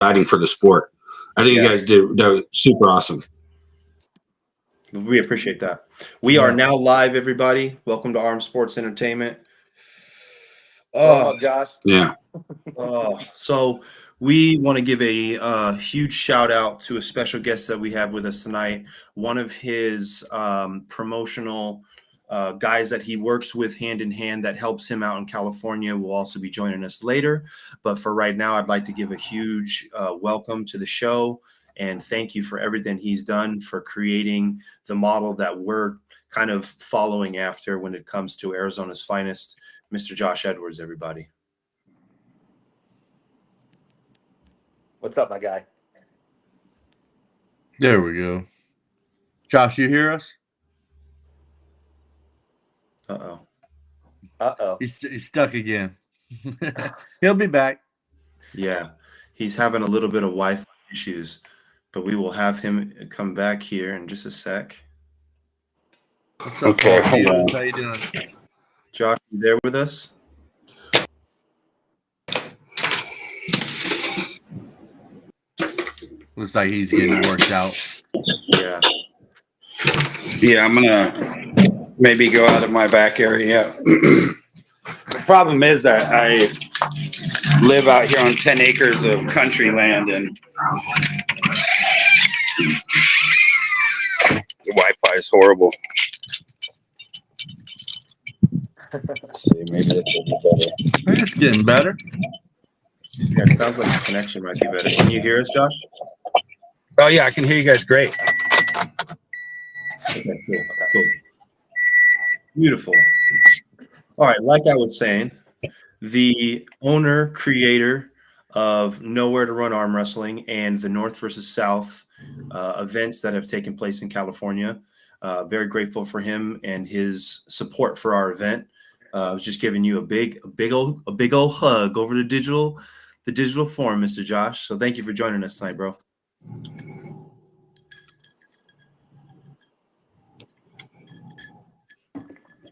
exciting for the sport. I think you guys did that was super awesome. We appreciate that. We are now live, everybody. Welcome to Armsports Entertainment. Oh, Josh. Yeah. So we want to give a huge shout out to a special guest that we have with us tonight. One of his promotional guys that he works with hand in hand that helps him out in California will also be joining us later. But for right now, I'd like to give a huge welcome to the show and thank you for everything he's done for creating the model that we're kind of following after when it comes to Arizona's finest, Mr. Josh Edwards, everybody. What's up, my guy? There we go. Josh, you hear us? Uh-oh. He's stuck again. He'll be back. Yeah, he's having a little bit of Wi-Fi issues, but we will have him come back here in just a sec. What's up, Okay, Paul? hold on. How you doing? Josh, you there with us? Looks like he's getting it worked out. Yeah. Yeah, I'm gonna maybe go out of my back area. The problem is that I live out here on 10 acres of country land, and the Wi-Fi is horrible. Let's see, maybe this will be better. It's getting better. Yeah, it sounds like the connection might be better. Can you hear us, Josh? Oh yeah, I can hear you guys great. Okay, cool. Beautiful. All right, like I was saying, the owner, creator of Nowhere to Run Arm Wrestling and the North versus South events that have taken place in California. Very grateful for him and his support for our event. I was just giving you a big old hug over the digital form, Mr. Josh. So thank you for joining us tonight, bro.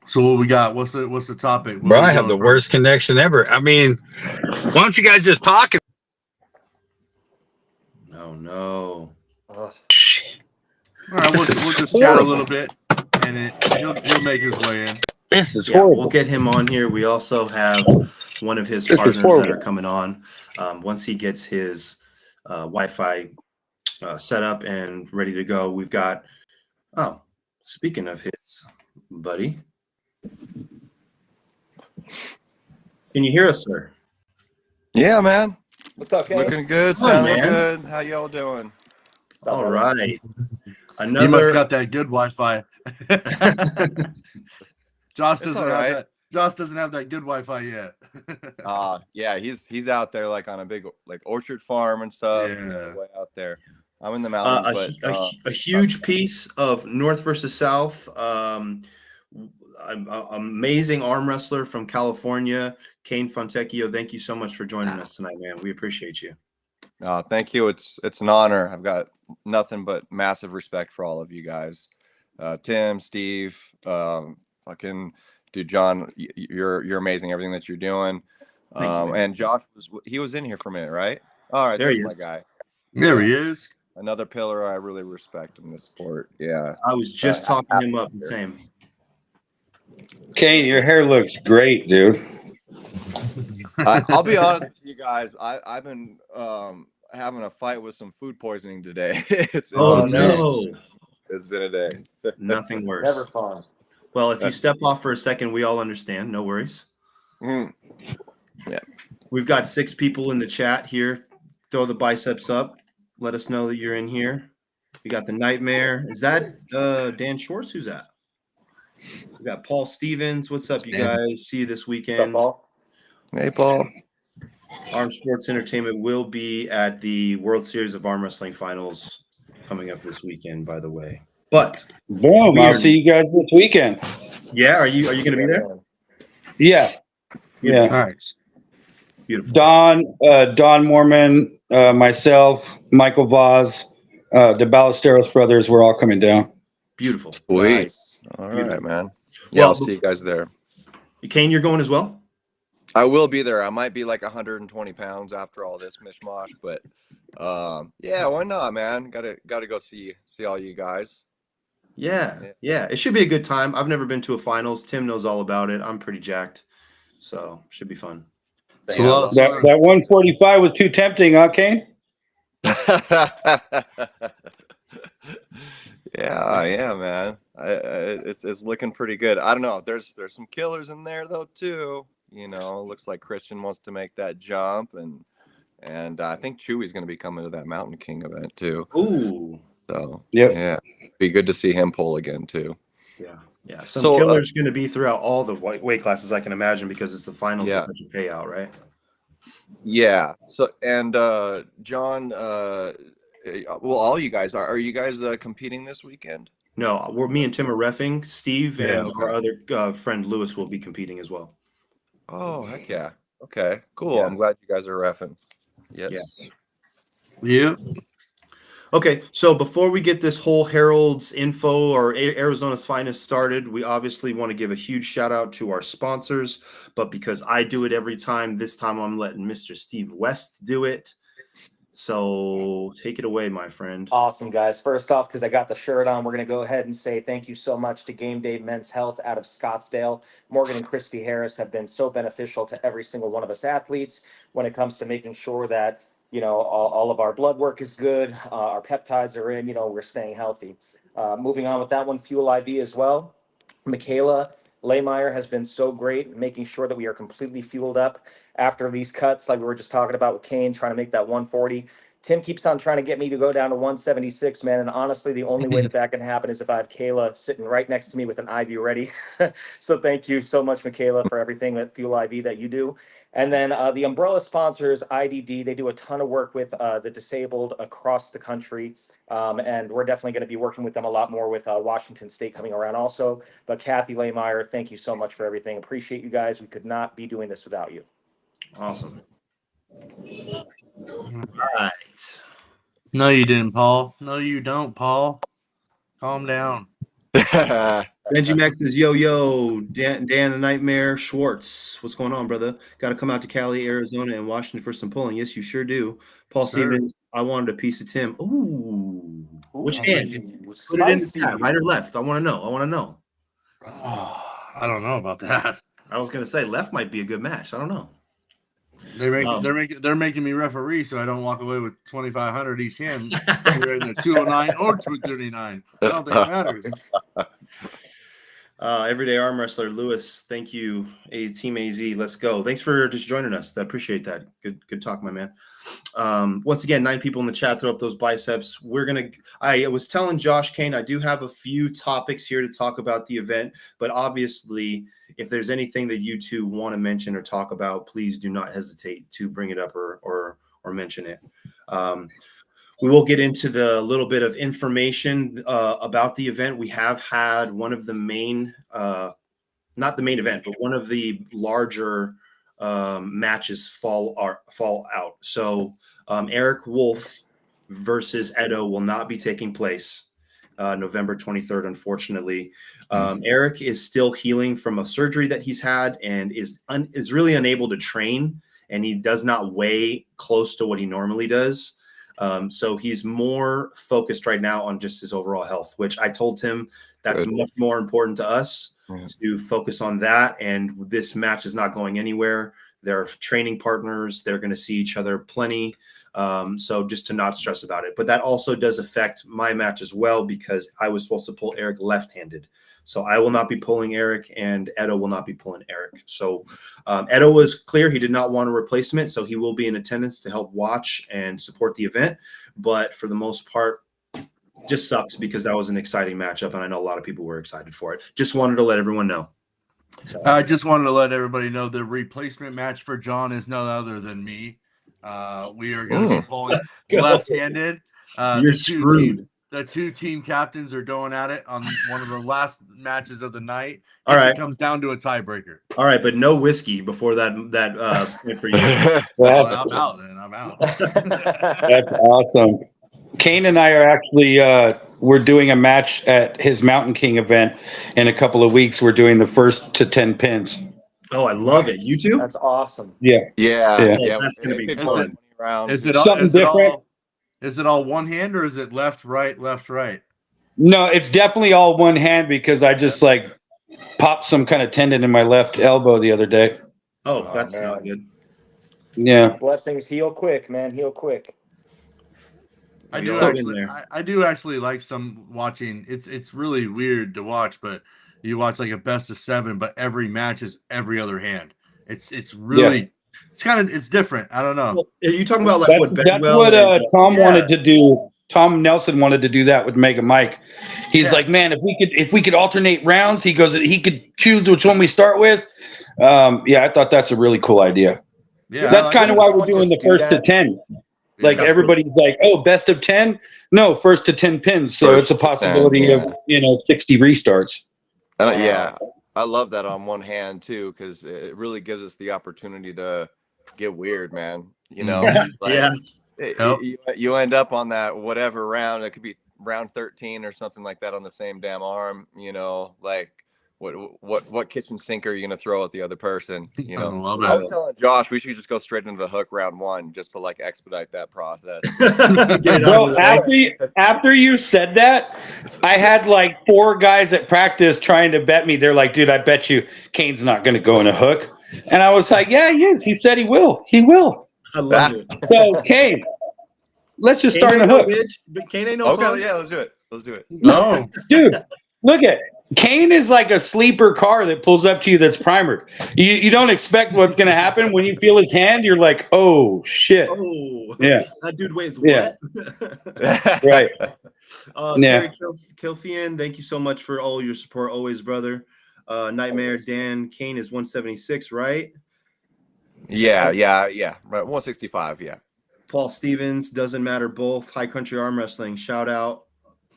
So what we got? What's the topic? Bro, I have the worst connection ever. I mean, why don't you guys just talk? Oh no. Oh, All right, we'll just chat a little bit, and he'll make his way in. This is Yeah, horrible. we'll get him on here. We also have one of his partners that are coming on. Once he gets his Wi-Fi set up and ready to go, we've got. Oh, speaking of his buddy, can you hear us, sir? Yeah, man. what's up, Kane? Looking good, Come on, sounding man. good. How y'all doing? All right. You must Another. got that good Wi-Fi. Josh doesn't all have right. that. Josh doesn't have that good Wi-Fi yet. Yeah, he's out there like on a big like orchard farm and stuff. Yeah. Way out there. I'm in the mountains, a huge piece of North versus South. Amazing arm wrestler from California, Kane Fontecchio. Thank you so much for joining us tonight, man. We appreciate you. thank you. It's an honor. I've got nothing but massive respect for all of you guys. Tim, Steve, fucking dude, John, you're amazing. Everything that you're doing. Thank you, And Josh was in here for a minute, right? All right, There there's he my is. guy. There he is. Another pillar I really respect in this sport. Yeah. I was just talking him up the same. Kane, your hair looks great, dude. I'll be honest with you guys. I've been having a fight with some food poisoning today. It's Oh been- no, It's been a day. nothing worse. Never fun. Well, if you step off for a second, we all understand. No worries. Mm. We've got 6 people in the chat here. Throw the biceps up. Let us know that you're in here. We got the Nightmare. Is that Dan Shorts? Who's that? We got Paul Stevens. What's up, you guys? See you this What's up, weekend. Paul? Hey, Paul. Armsports Entertainment will be at the World Series of Arm Wrestling Finals coming up this weekend, by the way. But Boom! I'll Weird. see you guys this weekend. yeah, are you going to be there? Yeah, yeah. All right. Beautiful. Don Mormon, myself, Michael Vaz, the Ballesteros brothers. We're all coming down. Beautiful. Sweet. Nice. All Beautiful. right, man. Yeah, Well, I'll see you guys there. Kane, you're going as well? I will be there. I might be like 120 pounds after all this mishmash, but yeah, why not, man? Gotta go see all you guys. Yeah. It should be a good time. I've never been to a finals. Tim knows all about it. I'm pretty jacked, so should be fun. It's a lot of That fun. 145 was too tempting, huh, Kane? Yeah, man. It's looking pretty good. I don't know. There's some killers in there though too. Looks like Christian wants to make that jump, and I think Chewy's going to be coming to that Mountain King event too. Ooh. So Yep. yeah, be good to see him pull again too. Yeah. Some So, killers going to be throughout all the weight classes, I can imagine, because it's the finals. Yeah. Is such a payout, right? Yeah. So and John, well, all you guys are you guys competing this weekend? No, me and Tim are reffing. Steve and okay. our other friend Lewis will be competing as well. Oh, heck yeah. Okay, cool. Yeah. I'm glad you guys are reffing. Yes. Yeah. Okay, so before we get this whole Herald's info or Arizona's Finest started, we obviously want to give a huge shout out to our sponsors. But because I do it every time, this time I'm letting Mr. Steve West do it. So take it away, my friend. Awesome, guys. First off, because I got the shirt on, we're going to go ahead and say thank you so much to Game Day Men's Health out of Scottsdale. Morgan and Christy Harris have been so beneficial to every single one of us athletes when it comes to making sure that, all of our blood work is good, our peptides are in, we're staying healthy. Moving on with that one, Fuel IV as well. Michaela Laymeyer has been so great making sure that we are completely fueled up after these cuts, like we were just talking about with Kane, trying to make that 140. Tim keeps on trying to get me to go down to 176, man. And honestly, the only way that can happen is if I have Kayla sitting right next to me with an IV ready. So thank you so much, Michaela, for everything at Fuel IV that you do. And then the umbrella sponsors, IDD, they do a ton of work with the disabled across the country. And we're definitely going to be working with them a lot more with Washington State coming around also. But Kathy Laymeyer, thank you so much for everything. Appreciate you guys. We could not be doing this without you. Awesome. All right. No, you didn't, Paul. No, you don't, Paul. Calm down. Benji Max says, yo, Dan the Nightmare Schwartz. What's going on, brother? Got to come out to Cali, Arizona, and Washington for some pulling. Yes, you sure do. Paul Sure. Stevens, I wanted a piece of Tim. Ooh. Which Ooh, hand? Put it in the spicy. chat, right or left? I want to know. Oh, I don't know about that. I was going to say left might be a good match. I don't know. They're making me referee so I don't walk away with 2,500 each hand. Either in the 209 or 239. I don't think it matters. Everyday arm wrestler Lewis, thank you. Team AZ, let's go. Thanks for just joining us. I appreciate that. Good talk, my man. Once again, 9 people in the chat. Throw up those biceps. I was telling Josh Kane, I do have a few topics here to talk about the event, but obviously, if there's anything that you two want to mention or talk about, please do not hesitate to bring it up or mention it. We will get into the little bit of information about the event. We have had one of the main, not the main event, but one of the larger matches fall out. So Eric Wolf versus Edo will not be taking place November 23rd, unfortunately. Eric is still healing from a surgery that he's had and is really unable to train, and he does not weigh close to what he normally does. So he's more focused right now on just his overall health, which I told him that's much more important to us to focus on that. And this match is not going anywhere. They're training partners. They're going to see each other plenty. So just to not stress about it. But that also does affect my match as well, because I was supposed to pull Eric left-handed. So I will not be pulling Eric, and Edo will not be pulling Eric. So Edo was clear he did not want a replacement, so he will be in attendance to help watch and support the event. But for the most part, just sucks because that was an exciting matchup, and I know a lot of people were excited for it. Just wanted to let everyone know. I just wanted to let everybody know the replacement match for John is none other than me. We are going to be pulling left-handed. You're screwed. The 2 team captains are going at it on one of the last matches of the night. All right. It comes down to a tiebreaker. All right, but no whiskey before that for you. I'm out, then. I'm out. That's awesome. Kane and I are actually we're doing a match at his Mountain King event in a couple of weeks. We're doing the first to 10 pins. Oh, I love it. You too? That's awesome. Yeah. That's gonna be it could fun. 20 rounds. Is it all one hand or is it left, right? No, it's definitely all one hand because I just like popped some kind of tendon in my left elbow the other day. Oh, that's man. not good. Yeah. Blessings heal quick, man. Heal quick. I You'll do hang in actually, there. I do actually like some watching. It's really weird to watch, but you watch like a best of 7, but every match is every other hand. It's really it's different. I don't know. Well, are you talking about like That's what what Bedwell and Tom wanted to do. Tom Nelson wanted to do that with Mega Mike. He's like, man, if we could alternate rounds, he goes, he could choose which one we start with. I thought that's a really cool idea. Yeah, That's kind of why we're someone doing the just do first to that? 10. Like That's everybody's like, oh, best of 10. No, first to 10 pins. So First it's a to 10, possibility of 60 restarts. I love that on one hand too, because it really gives us the opportunity to get weird, man. You know, you end up on that whatever round. It could be round 13 or something like that on the same damn arm. You know, like what kitchen sink are you gonna throw at the other person? You know, I was telling Josh we should just go straight into the hook round 1 just to like expedite that process. Bro, after you said that, I had like 4 guys at practice trying to bet me. They're like, dude, I bet you Kane's not going to go in a hook. And I was like, yeah, he is. He said he will. He will. I love it. So, Kane, let's just start in a hook. But Kane ain't no fun. Yeah, let's do it. No, Dude, look at Kane is like a sleeper car that pulls up to you that's primered. You don't expect what's going to happen. When you feel his hand, you're like, oh, shit. Oh, yeah. That dude weighs Yeah. what? Right. Terry Kilfian, thank you so much for all your support always, brother. Nightmare Dan Kane is 176, right? Yeah. Right. 165. Yeah. Paul Stevens, doesn't matter both. High Country Arm Wrestling,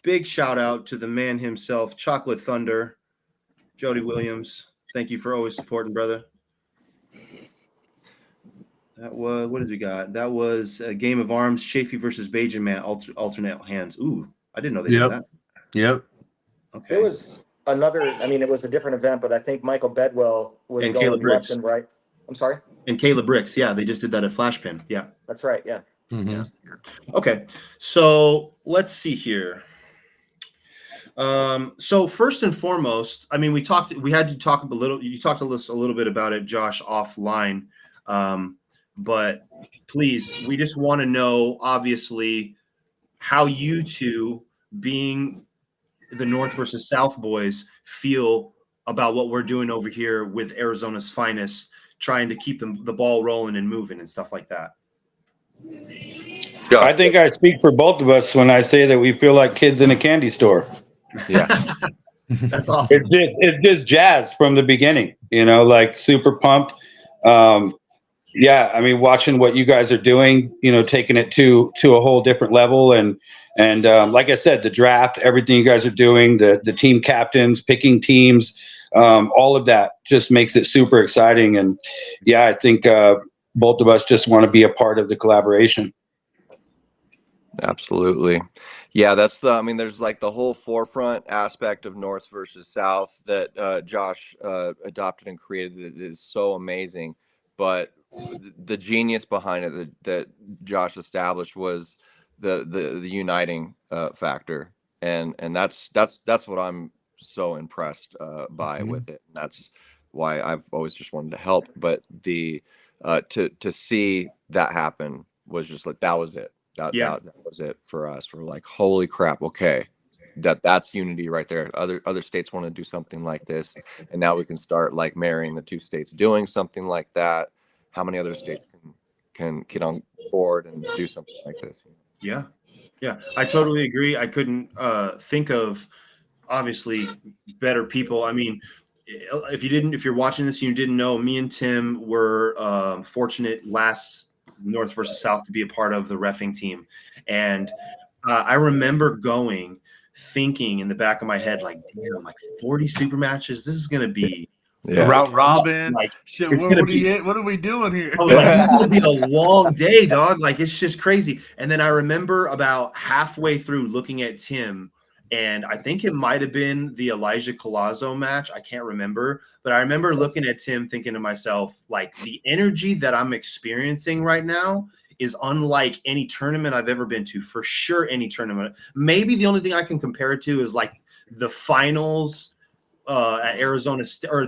big shout out to the man himself, Chocolate Thunder, Jody Williams. Thank you for always supporting, brother. That was, what did we got? That was a Game of Arms, Chafee versus Bajan Man, alternate hands. Ooh, I didn't know they did that. Yep. Okay. There was another, it was a different event, but I think Michael Bedwell was And going Caleb left Briggs. and right. I'm sorry? And Caleb Bricks, yeah, they just did that at Flashpin. Yeah. That's right, yeah. Mm-hmm. Okay, so let's see here. So first and foremost, we had to talk a little. You talked to us a little bit about it, Josh, offline. But please, we just want to know, obviously, how you two, being the North versus South boys, feel about what we're doing over here with Arizona's finest, trying to keep the ball rolling and moving and stuff like that. I think I speak for both of us when I say that we feel like kids in a candy store. Yeah. That's awesome. It's just jazz from the beginning, like super pumped. Watching what you guys are doing, taking it to a whole different level. And like I said, the draft, everything you guys are doing, the team captains, picking teams, all of that just makes it super exciting. And yeah, I think both of us just want to be a part of the collaboration. Absolutely. Yeah, that's there's like the whole forefront aspect of North versus South that Josh adopted and created that is so amazing. But the genius behind it that Josh established was the uniting factor. And that's what I'm so impressed by with it. And that's why I've always just wanted to help. But the to see that happen was just like, that was it. That was it for us. We're like, holy crap, okay, that's unity right there. Other states want to do something like this, and now we can start like marrying the two states doing something like that. How many other states can get on board and do something like this? Yeah, I totally agree. I couldn't think of obviously better people. If you're watching this and you didn't know, me and Tim were fortunate last North versus South to be a part of the reffing team. And I remember thinking in the back of my head, like, damn, like 40 super matches. This is going to be round robin. Like, shit, what are we doing here? I was like, this is going to be a long day, dog. Like, it's just crazy. And then I remember about halfway through looking at Tim And I think it might have been the Elijah Collazo match. I can't remember, but I remember looking at Tim thinking to myself, like, the energy that I'm experiencing right now is unlike any tournament I've ever been to, for sure. Any tournament. Maybe the only thing I can compare it to is like the finals at Arizona or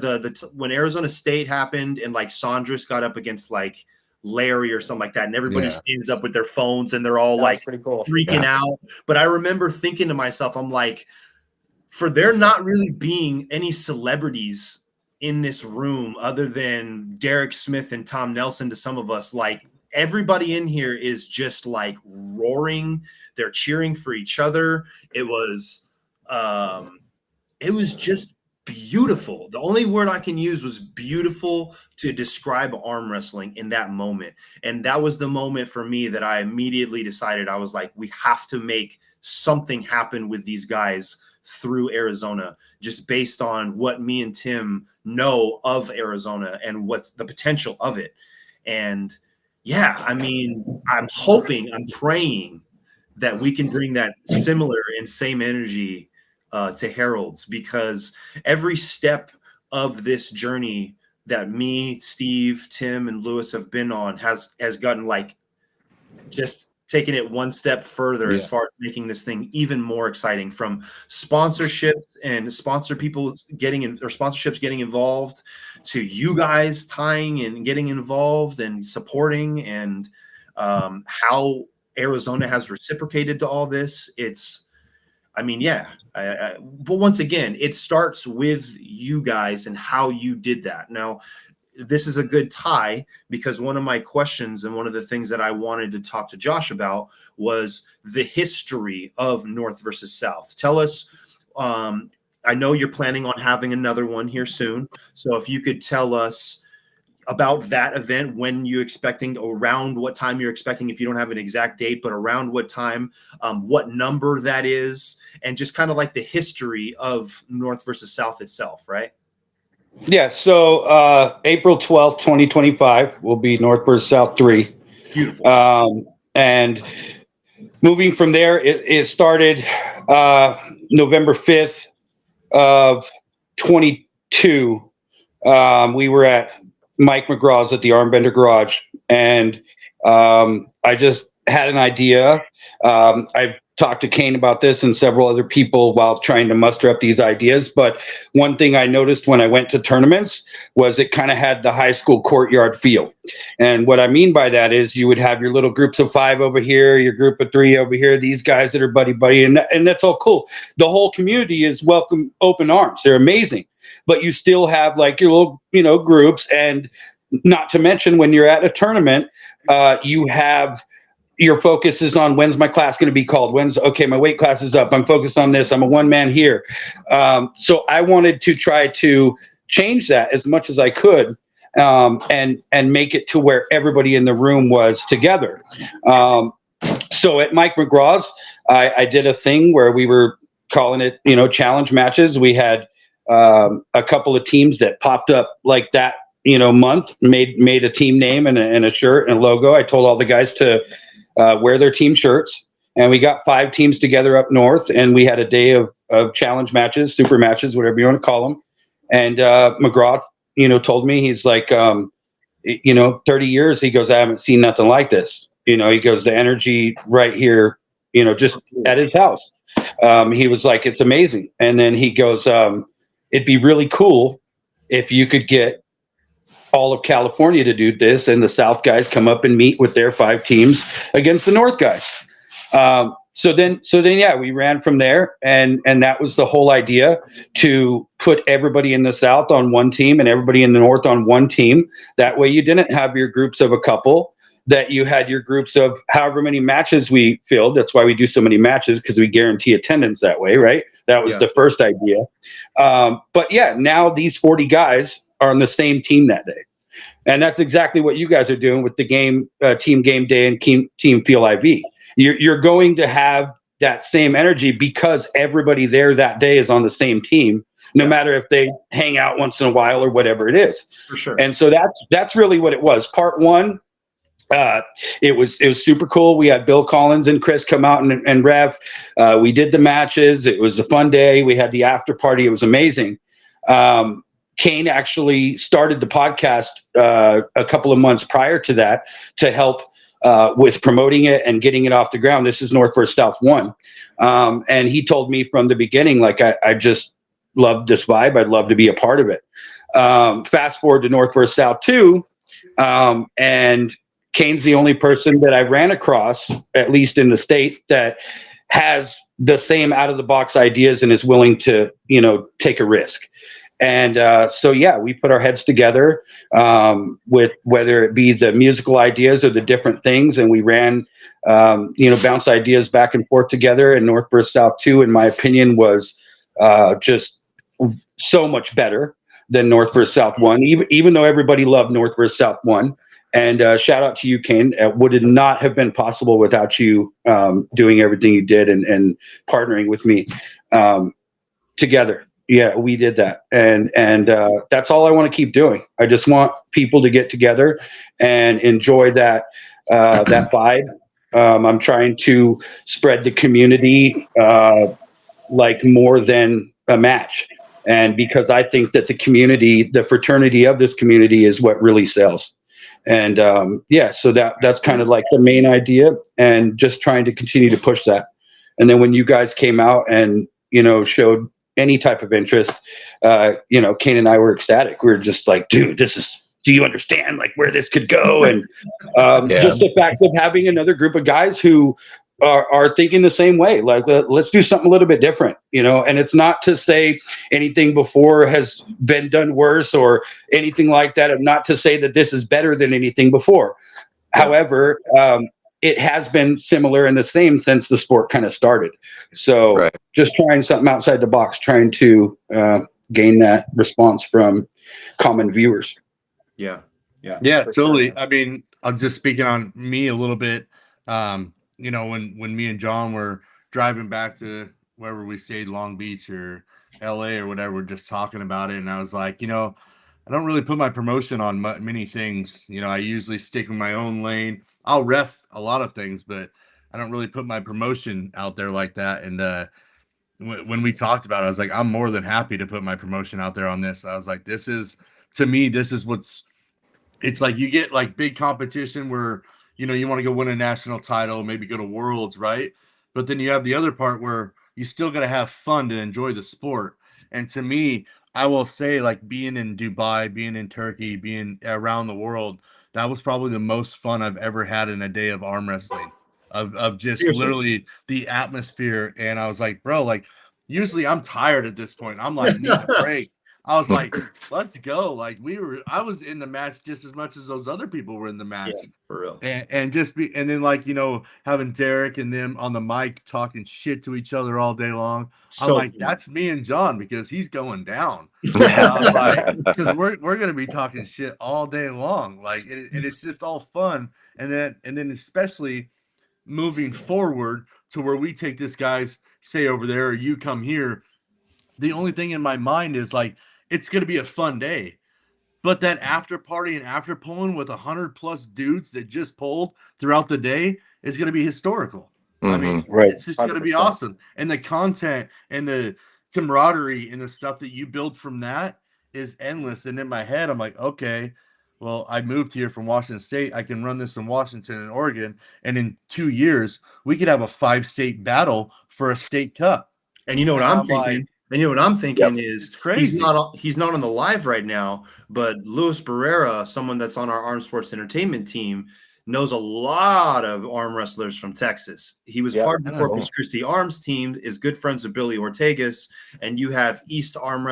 when Arizona State happened and like Saunders got up against like Larry or something like that, and everybody stands up with their phones and they're all like pretty cool, freaking out. But I remember thinking to myself, I'm like, for there not really being any celebrities in this room other than Derek Smith and Tom Nelson to some of us, like everybody in here is just like roaring. They're cheering for each other. It was just beautiful. The only word I can use was beautiful to describe arm wrestling in that moment. And that was the moment for me that I immediately decided, I was like, we have to make something happen with these guys through Arizona, just based on what me and Tim know of Arizona and what's the potential of it. And yeah, I mean, I'm praying that we can bring that similar and same energy to Harold's, because every step of this journey that me, Steve, Tim, and Lewis have been on has gotten like just taking it one step further as far as making this thing even more exciting, from sponsorships and sponsorships getting involved to you guys tying and getting involved and supporting, and how Arizona has reciprocated to all this. But once again, it starts with you guys and how you did that. Now, this is a good tie, because one of my questions and one of the things that I wanted to talk to Josh about was the history of North versus South. Tell us, I know you're planning on having another one here soon. So if you could tell us about that event, when you're expecting, around what time you're expecting, if you don't have an exact date, but around what time, what number that is, and just kind of like the history of North versus South itself, right? Yeah, so April 12th, 2025 will be North versus South 3. Beautiful. And moving from there, it started November 5th of 22. We were at Mike McGraw's at the Armbender Garage, and I just had an idea. I've talked to Kane about this and several other people while trying to muster up these ideas. But one thing I noticed when I went to tournaments was it kind of had the high school courtyard feel. And what I mean by that is you would have your little groups of 5 over here, your group of 3 over here, these guys that are buddy, and that's all cool. The whole community is welcome, open arms. They're amazing. But you still have like your little, groups, and not to mention when you're at a tournament, you have your focus is on when's my class going to be called? Okay, my weight class is up. I'm focused on this. I'm a one man here. So I wanted to try to change that as much as I could, and make it to where everybody in the room was together. So at Mike McGraw's, I did a thing where we were calling it, challenge matches. We had a couple of teams that popped up like that, month, made a team name and a shirt and a logo. I told all the guys to wear their team shirts, and we got 5 teams together up north, and we had a day of challenge matches, super matches, whatever you want to call them. And McGraw, told me, he's like, 30 years, he goes, I haven't seen nothing like this. He goes, the energy right here, just at his house. He was like, it's amazing. And then he goes, it'd be really cool if you could get all of California to do this, and the South guys come up and meet with their 5 teams against the North guys. So then, yeah, we ran from there, and that was the whole idea, to put everybody in the South on one team and everybody in the North on one team. That way you didn't have your groups of a couple, that you had your groups of however many matches we filled. That's why we do so many matches, because we guarantee attendance that way, right? That was the first idea. But yeah, now these 40 guys are on the same team that day. And that's exactly what you guys are doing with the game, Team Game Day and Team Feel IV. You're going to have that same energy because everybody there that day is on the same team, no matter if they hang out once in a while or whatever it is. For sure. And so that's really what it was. Part 1 It was super cool. We had Bill Collins and Chris come out and ref. We did the matches. It was a fun day. We had the after party. It was amazing. Kane actually started the podcast a couple of months prior to that to help with promoting it and getting it off the ground. This is North vs. South 1. And he told me from the beginning, like, I just loved this vibe. I'd love to be a part of it. Fast forward to North vs. South 2. And Kane's the only person that I ran across, at least in the state, that has the same out of the box ideas and is willing to, take a risk. And so, yeah, we put our heads together with whether it be the musical ideas or the different things. And we ran, bounce ideas back and forth together. And North vs. South 2, in my opinion, was just so much better than North vs. South 1, even though everybody loved North vs. South 1. And shout out to you, Kane. It would not have been possible without you doing everything you did and partnering with me together. Yeah, we did that. And that's all I want to keep doing. I just want people to get together and enjoy that vibe. I'm trying to spread the community like more than a match. And because I think that the fraternity of this community is what really sells. And so that's kind of like the main idea, and just trying to continue to push that. And then when you guys came out and, showed any type of interest, Kane and I were ecstatic. We were just like, dude, do you understand like where this could go? And just the fact of having another group of guys who are thinking the same way, like, let's do something a little bit different, and it's not to say anything before has been done worse or anything like that, and not to say that this is better than anything before. However, it has been similar and the same since the sport kind of started. So just trying something outside the box, trying to gain that response from common viewers. Yeah, totally. Sure. I mean, I'm just speaking on me a little bit. When me and John were driving back to wherever we stayed, Long Beach or LA or whatever, we're just talking about it. And I was like, I don't really put my promotion on many things. I usually stick in my own lane. I'll ref a lot of things, but I don't really put my promotion out there like that. And when we talked about it, I was like, I'm more than happy to put my promotion out there on this. I was like, this is it's like you get like big competition where, you want to go win a national title, maybe go to Worlds, right? But then you have the other part where you still got to have fun to enjoy the sport. And to me, I will say, like, being in Dubai, being in Turkey, being around the world, that was probably the most fun I've ever had in a day of arm wrestling, of just Seriously. Literally the atmosphere. And I was like, bro, like, usually I'm tired at this point. I'm like, need a break. I was like, let's go. Like, I was in the match just as much as those other people were in the match. Yeah, for real. And then like, having Derek and them on the mic talking shit to each other all day long. I'm like, that's me and John, because he's going down. I was like, because we're going to be talking shit all day long. Like, and it's just all fun. And then especially moving forward to where we take this guy's stay over there, or you come here. The only thing in my mind is like, it's going to be a fun day, but that after party and after pulling with 100+ dudes that just pulled throughout the day is going to be historical. I mean, it's just going to be awesome. And the content and the camaraderie and the stuff that you build from that is endless. And in my head, I'm like, okay, well, I moved here from Washington State. I can run this in Washington and Oregon. And in 2 years, we could have a 5-state battle for a state cup. And you know what I'm thinking? And you know what I'm thinking is crazy. He's not on the live right now, but Luis Barrera, someone that's on our Armsports entertainment team, knows a lot of arm wrestlers from Texas. He was part of the Corpus Christi Arms team, is good friends with Billy Ortegas, and you have Eastern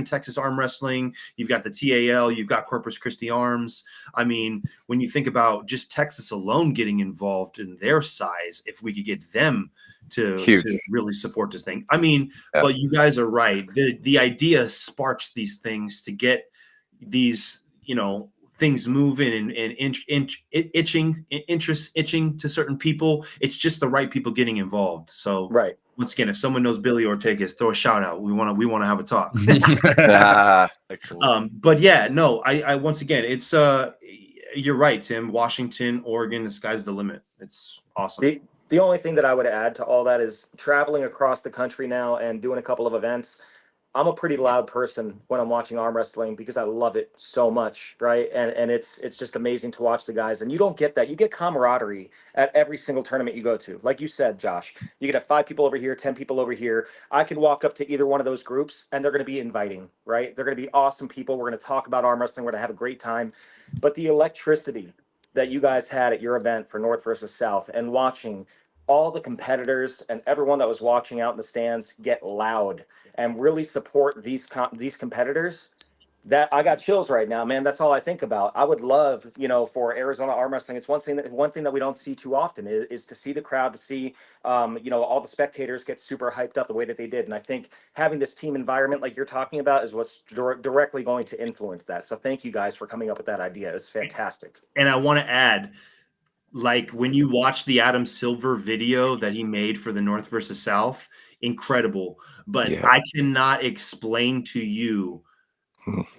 Texas Arm Wrestling. You've got the TAL, you've got Corpus Christi Arms. I mean, when you think about just Texas alone getting involved in their size, if we could get them to really support this thing. I mean, but you guys are right. The idea sparks these things to get these, things moving and interest itching to certain people. It's just the right people getting involved. So once again, if someone knows Billy Ortegas, throw a shout out. We want to have a talk. But yeah, no, I once again, it's you're right, Tim. Washington, Oregon, the sky's the limit. It's awesome. The only thing that I would add to all that is traveling across the country now and doing a couple of events. I'm a pretty loud person when I'm watching arm wrestling because I love it so much, right? And it's just amazing to watch the guys. And you don't get that. You get camaraderie at every single tournament you go to. Like you said, Josh, you could have 5 people over here, 10 people over here. I could walk up to either one of those groups and they're going to be inviting, right? They're going to be awesome people. We're going to talk about arm wrestling. We're going to have a great time. But the electricity that you guys had at your event for North versus South and watching all the competitors and everyone that was watching out in the stands get loud and really support these competitors, that I got chills right now, man. That's all I think about. I would love, for Arizona arm wrestling, it's one thing that we don't see too often is to see the crowd, to see, all the spectators get super hyped up the way that they did. And I think having this team environment like you're talking about is what's directly going to influence that. So thank you guys for coming up with that idea. It's fantastic. And I want to add, like, when you watch the Adam Silver video that he made for the North versus South, incredible. But I cannot explain to you,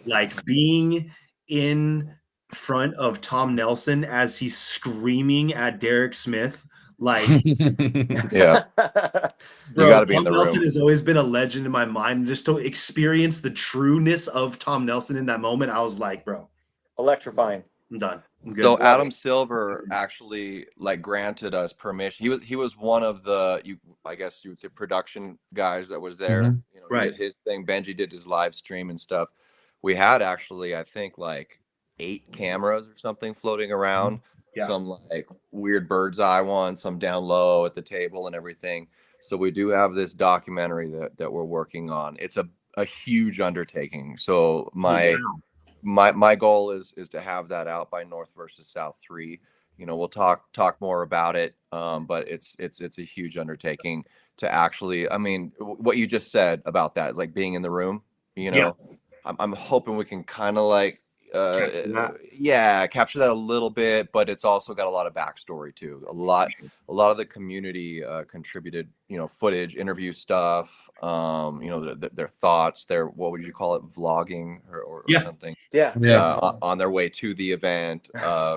like, being in front of Tom Nelson as he's screaming at Derek Smith, like, Yeah. bro, You got to be Tom in the Nelson room. has always been a legend in my mind. And just to experience the trueness of Tom Nelson in that moment, I was like, bro, Electrifying. I'm done. I'm good. So Adam Silver actually like granted us permission. He was one of the I guess you would say production guys that was there. Mhm. You know, Right. he did his thing. Benji did his live stream and stuff. We had actually, I think, like 8 cameras or something floating around. Yeah. Some like weird bird's eye one, some down low at the table and everything. So we do have this documentary that we're working on. It's a huge undertaking. So my goal is to have that out by North versus South 3. You know, we'll talk more about it, but it's a huge undertaking to actually, I mean, what you just said about that, like being in the room, you know, I'm hoping we can kind of like capture that a little bit, but it's also got a lot of backstory too. A lot of the community contributed, footage, interview stuff, their thoughts, their, what would you call it, vlogging or something, on their way to the event.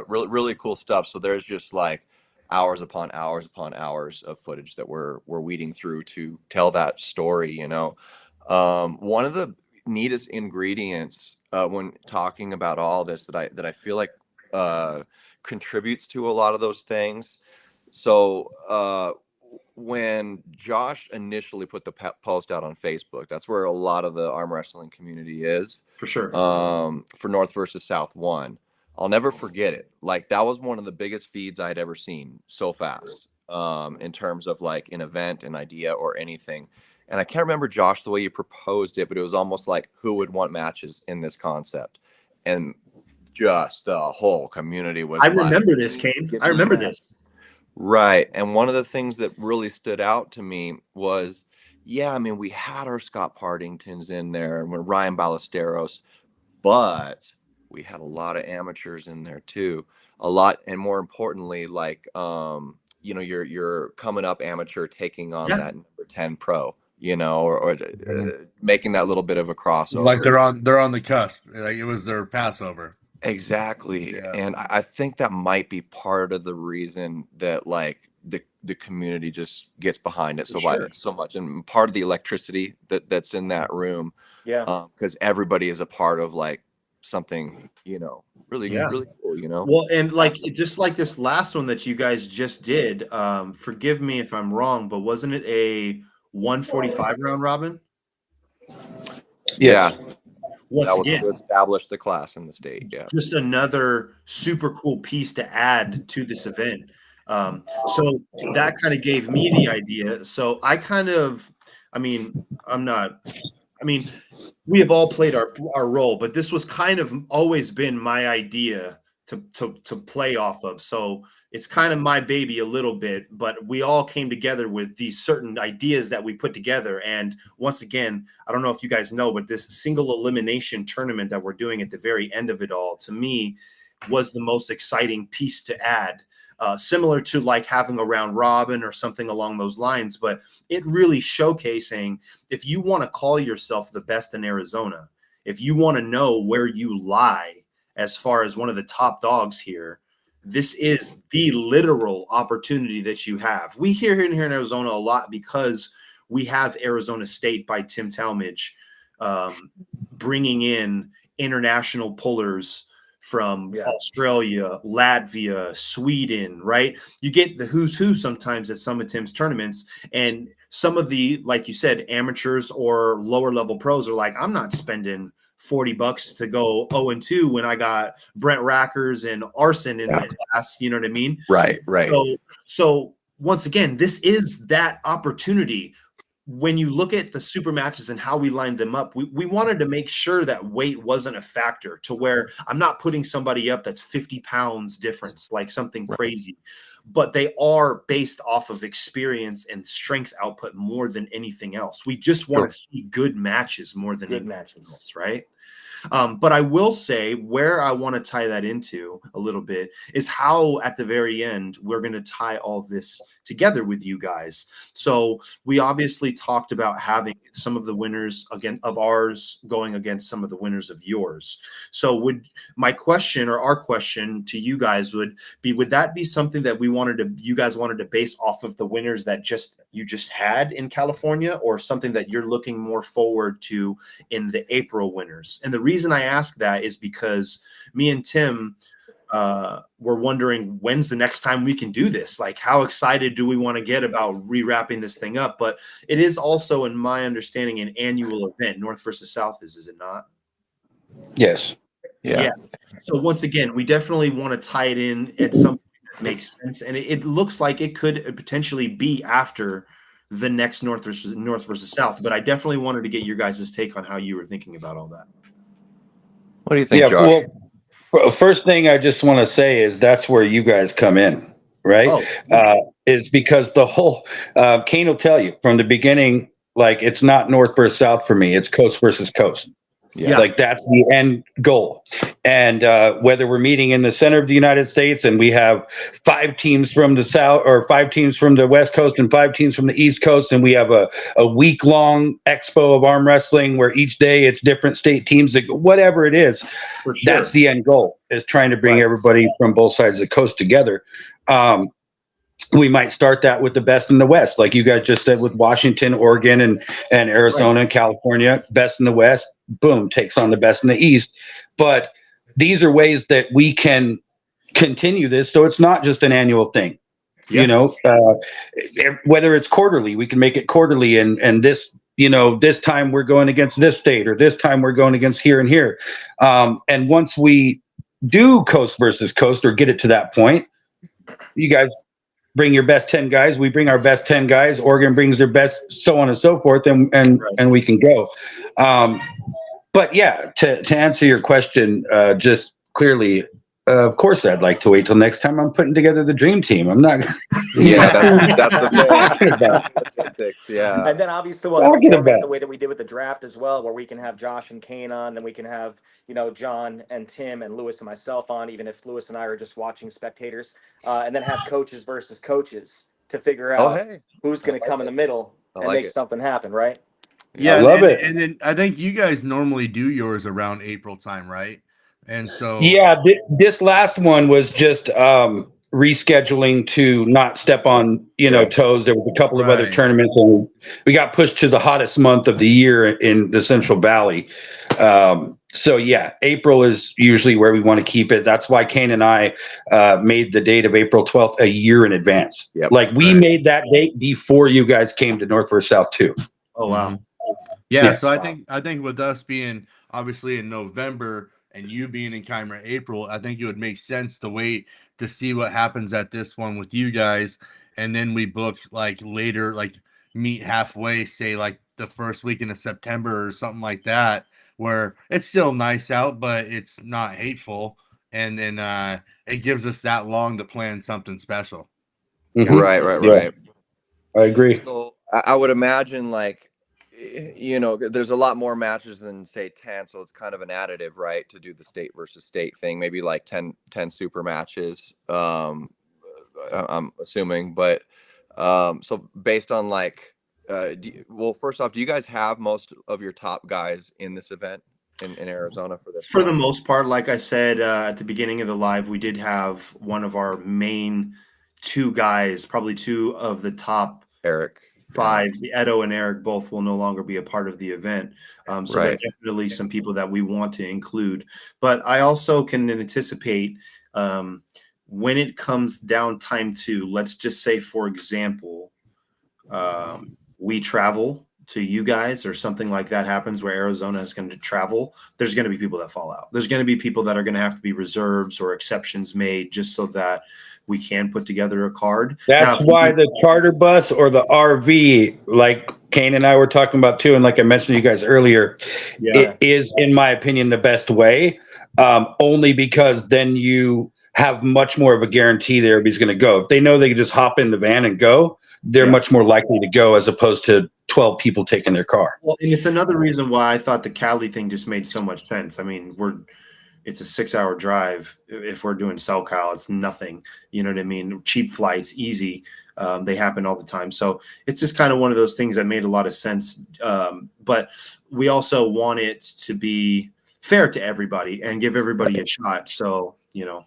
Really cool stuff. So there's just like hours upon hours upon hours of footage that we're weeding through to tell that story. One of the neatest ingredients when talking about all this that I feel like contributes to a lot of those things. So when Josh initially put the post out on Facebook, that's where a lot of the arm wrestling community is, for sure. For North versus South 1, I'll never forget it. Like, that was one of the biggest feeds I'd ever seen so fast, in terms of like an event, an idea, or anything. And I can't remember, Josh, the way you proposed it, but it was almost like who would want matches in this concept. And just the whole community was I remember this, Kane. I remember this. Right. And one of the things that really stood out to me was, I mean, we had our Scott Partingtons in there and Ryan Ballesteros, but we had a lot of amateurs in there too. A lot, and more importantly, like, you're coming up amateur taking on that number 10 pro, or making that little bit of a crossover. Like they're on the cusp. Like it was their Passover. Exactly. Yeah. And I think that might be part of the reason that like the community just gets behind it so much, and part of the electricity that's in that room. Because everybody is a part of like something, really cool, Well, and like just like this last one that you guys just did, forgive me if I'm wrong, but wasn't it a 145 round robin? Yeah. Once that was again, to establish the class in the state. Yeah. Just another super cool piece to add to this event. So that kind of gave me the idea. So we have all played our role, but this was kind of always been my idea to play off of. So it's kind of my baby a little bit, but we all came together with these certain ideas that we put together. And once again, I don't know if you guys know, but this single elimination tournament that we're doing at the very end of it all, to me, was the most exciting piece to add. Similar to like having a round robin or something along those lines, but it really showcasing, if you want to call yourself the best in Arizona, if you want to know where you lie as far as one of the top dogs here, this is the literal opportunity that you have. We hear here in Arizona a lot because we have Arizona State by Tim Talmadge bringing in international pullers from Australia, Latvia, Sweden, right? You get the who's who sometimes at some of Tim's tournaments, and some of the, like you said, amateurs or lower level pros are like, I'm not spending $40 to go 0-2 when I got Brent Rackers and Arson in my class. You know what I mean? Right. So once again, this is that opportunity. When you look at the super matches and how we lined them up, we wanted to make sure that weight wasn't a factor, to where I'm not putting somebody up that's 50 pounds difference, like something crazy, but they are based off of experience and strength output more than anything else. We just want to see good matches more than anything else, right? But I will say where I want to tie that into a little bit is how at the very end we're going to tie all this together with you guys. So we obviously talked about having some of the winners again of ours going against some of the winners of yours. So would my question or our question to you guys would that be something that you guys wanted to base off of the winners that you just had in California, or something that you're looking more forward to in the April winners? And the reason I ask that is because me and Tim we're wondering when's the next time we can do this. Like, how excited do we want to get about rewrapping this thing up? But it is also, in my understanding, an annual event. North versus South is it not? Yes. Yeah. So once again, we definitely want to tie it in at something that makes sense, and it looks like it could potentially be after the next North versus South. But I definitely wanted to get your guys' take on how you were thinking about all that. What do you think, Josh? Well, first thing I just want to say is that's where you guys come in, right? Is because the whole Kane will tell you from the beginning, like, it's not North versus South for me. It's coast versus coast. Yeah. Like, that's the end goal. And whether we're meeting in the center of the United States and we have 5 teams from the South, or 5 teams from the West Coast and 5 teams from the East Coast, and we have a week-long expo of arm wrestling where each day it's different state teams, whatever it is, that's the end goal, is trying to bring everybody from both sides of the coast together. We might start that with the best in the West, like you guys just said, with Washington, Oregon, and Arizona and California. Best in the West, boom, takes on the best in the East. But these are ways that we can continue this, so it's not just an annual thing. You know, whether it's quarterly, we can make it quarterly, and this, this time we're going against this state, or this time we're going against here and here. And once we do coast versus coast, or get it to that point, you guys bring your best 10 guys, we bring our best 10 guys, Oregon brings their best, so on and so forth, and we can go. But yeah, to answer your question, just clearly, of course I'd like to wait till next time I'm putting together the dream team. I'm not that's the statistics. Yeah. And then obviously we'll have a format the way that we did with the draft as well, where we can have Josh and Kane on, then we can have, John and Tim and Lewis and myself on, even if Lewis and I are just watching spectators, and then have coaches versus coaches to figure out who's going to come in the middle and make something happen, right? Yeah, I love it. And then I think you guys normally do yours around April time, right? And so this last one was just rescheduling to not step on toes. There was a couple of other tournaments, and we got pushed to the hottest month of the year in the Central Valley. So yeah, April is usually where we want to keep it. That's why Kane and I made the date of April 12th a year in advance. Like, we made that date before you guys came to North versus South too. Oh wow. Yeah, so I think with us being obviously in November and you being in Chimera April, I think it would make sense to wait to see what happens at this one with you guys, and then we book like later, like meet halfway, say like the first weekend of September or something like that, where it's still nice out, but it's not hateful, and then it gives us that long to plan something special. Mm-hmm. Right. I agree. So I would imagine, like, there's a lot more matches than say 10, so it's kind of an additive, right, to do the state versus state thing, maybe like 10 super matches, I'm assuming. But so based on like well, first off, do you guys have most of your top guys in this event? in Arizona for this? For the most part, like I said at the beginning of the live, we did have one of our main two guys, probably two of the top Eric. 5, Edo and Eric both will no longer be a part of the event. So there are definitely some people that we want to include. But I also can anticipate when it comes down time to, let's just say, for example, we travel to you guys or something like that happens where Arizona is going to travel, there's going to be people that fall out. There's going to be people that are going to have to be reserves or exceptions made just so that we can put together a card. That's why the charter bus or the RV, like Kane and I were talking about too, and like I mentioned to you guys earlier, it is, in my opinion, the best way. Only because then you have much more of a guarantee that everybody's going to go. If they know they can just hop in the van and go, they're much more likely to go as opposed to 12 people taking their car. Well, and it's another reason why I thought the Cali thing just made so much sense. I mean, it's a 6-hour drive. If we're doing SoCal, it's nothing. You know what I mean? Cheap flights, easy. They happen all the time. So it's just kind of one of those things that made a lot of sense. But we also want it to be fair to everybody and give everybody a shot. So, you know.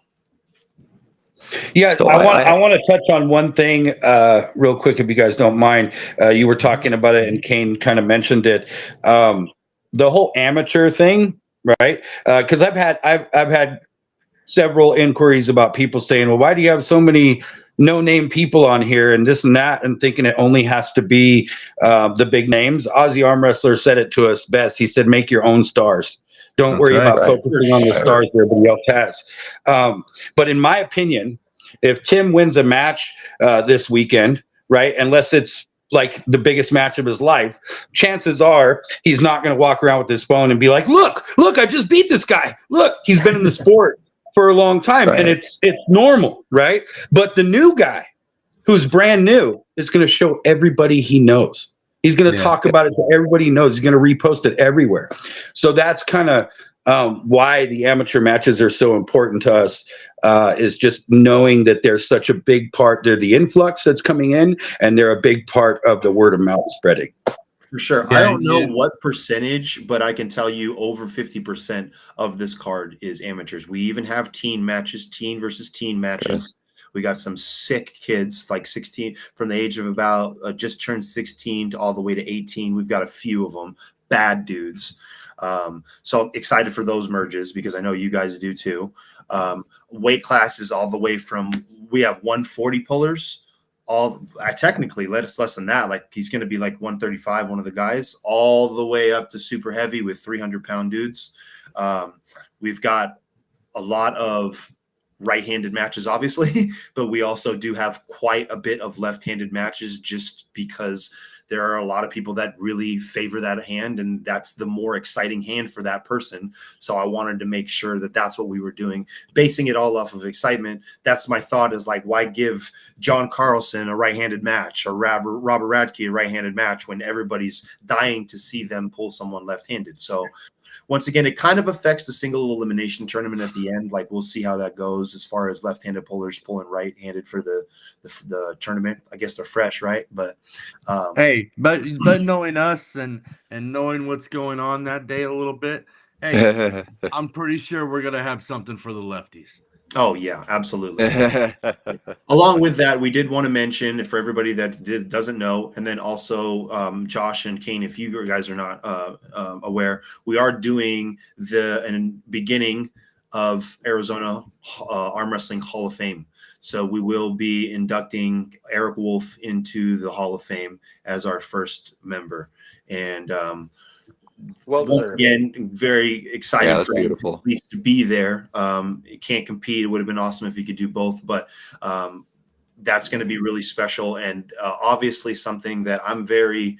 Yeah, so I want to touch on one thing real quick, if you guys don't mind. You were talking about it, and Kane kind of mentioned it. The whole amateur thing, right? Because I've had several inquiries about people saying, "Well, why do you have so many no-name people on here and this and that?" And thinking it only has to be the big names. Aussie Arm Wrestler said it to us best. He said, "Make your own stars. Don't worry about focusing on the stars that everybody else has." But in my opinion, if Tim wins a match this weekend, right, unless it's like the biggest match of his life, chances are he's not going to walk around with his phone and be like, look, I just beat this guy. Look, he's been in the sport for a long time, and it's normal, right? But the new guy who's brand new is going to show everybody he knows. He's going to talk about it to everybody he knows. He's going to repost it everywhere. So that's kind of why the amateur matches are so important to us, is just knowing that there's such a big part. They're the influx that's coming in, and they're a big part of the word of mouth spreading. For sure. I don't know what percentage, but I can tell you over 50% of this card is amateurs. We even have teen matches, teen versus teen matches. We got some sick kids, like 16, from the age of about just turned 16 to all the way to 18. We've got a few of them, bad dudes. So I'm excited for those merges because I know you guys do too. Weight classes all the way from, we have 140 pullers, technically less than that. Like he's going to be like 135, one of the guys, all the way up to super heavy with 300-pound dudes. We've got a lot of right-handed matches, obviously, but we also do have quite a bit of left-handed matches just because there are a lot of people that really favor that hand, and that's the more exciting hand for that person. So I wanted to make sure that that's what we were doing, basing it all off of excitement. That's my thought, is like, why give John Carlson a right-handed match or Robert Radke a right-handed match when everybody's dying to see them pull someone left-handed? So once again, it kind of affects the single elimination tournament at the end. Like, we'll see how that goes as far as left-handed pullers pulling right-handed for the tournament. I guess they're fresh, right? But hey, but knowing us and knowing what's going on that day a little bit, hey, I'm pretty sure we're gonna have something for the lefties. Oh yeah, absolutely. Along with that, we did want to mention, for everybody that doesn't know, and then also Josh and Kane, if you guys are not aware, we are doing the beginning of Arizona Arm Wrestling Hall of Fame. So we will be inducting Eric Wolf into the Hall of Fame as our first member. And well deserved. Again, very excited for him beautiful. at least to be there. It can't compete. It would have been awesome if he could do both, but that's going to be really special, and obviously something that I'm very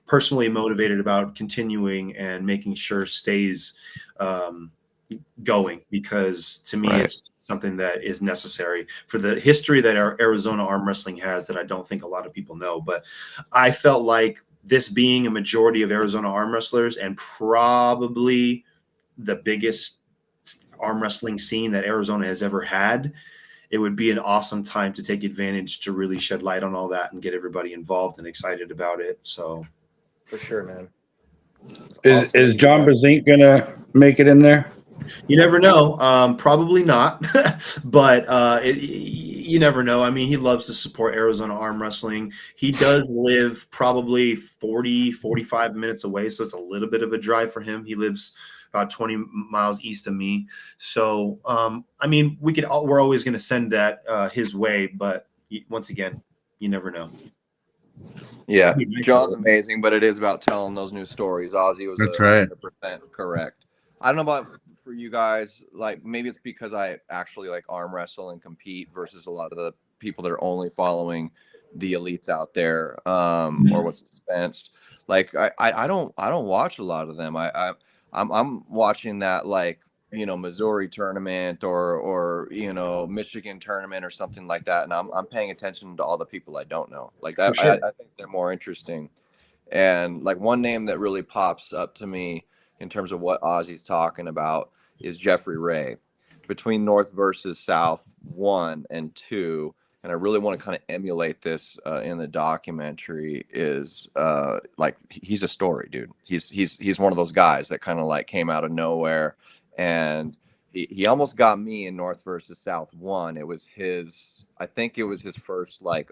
personally motivated about continuing and making sure stays going, because to me it's something that is necessary for the history that our Arizona arm wrestling has that I don't think a lot of people know. But I felt like this being a majority of Arizona arm wrestlers and probably the biggest arm wrestling scene that Arizona has ever had, it would be an awesome time to take advantage to really shed light on all that and get everybody involved and excited about it. So for sure, man. Is John Brezink gonna make it in there? You never know. Probably not, but you never know. I mean, he loves to support Arizona arm wrestling. He does live probably 45 minutes away, so it's a little bit of a drive for him. He lives about 20 miles east of me. So, I mean, we're always going to send that his way, but once again, you never know. Yeah, John's amazing, but it is about telling those new stories. Ozzy was That's right. 100% correct. I don't know about for you guys, like maybe it's because I actually like arm wrestle and compete versus a lot of the people that are only following the elites out there, or what's dispensed. Like I don't watch a lot of them. I'm watching that, like, you know, Missouri tournament or you know, Michigan tournament or something like that, and I'm paying attention to all the people I don't know. Like that, Sure. I think they're more interesting. And like one name that really pops up to me in terms of what Ozzy's talking about is Jeffrey Ray. Between North versus South 1 and 2, and I really want to kind of emulate this in the documentary, is like he's a story, dude. He's one of those guys that kind of like came out of nowhere, and he almost got me in North versus South 1. It was I think it was his first like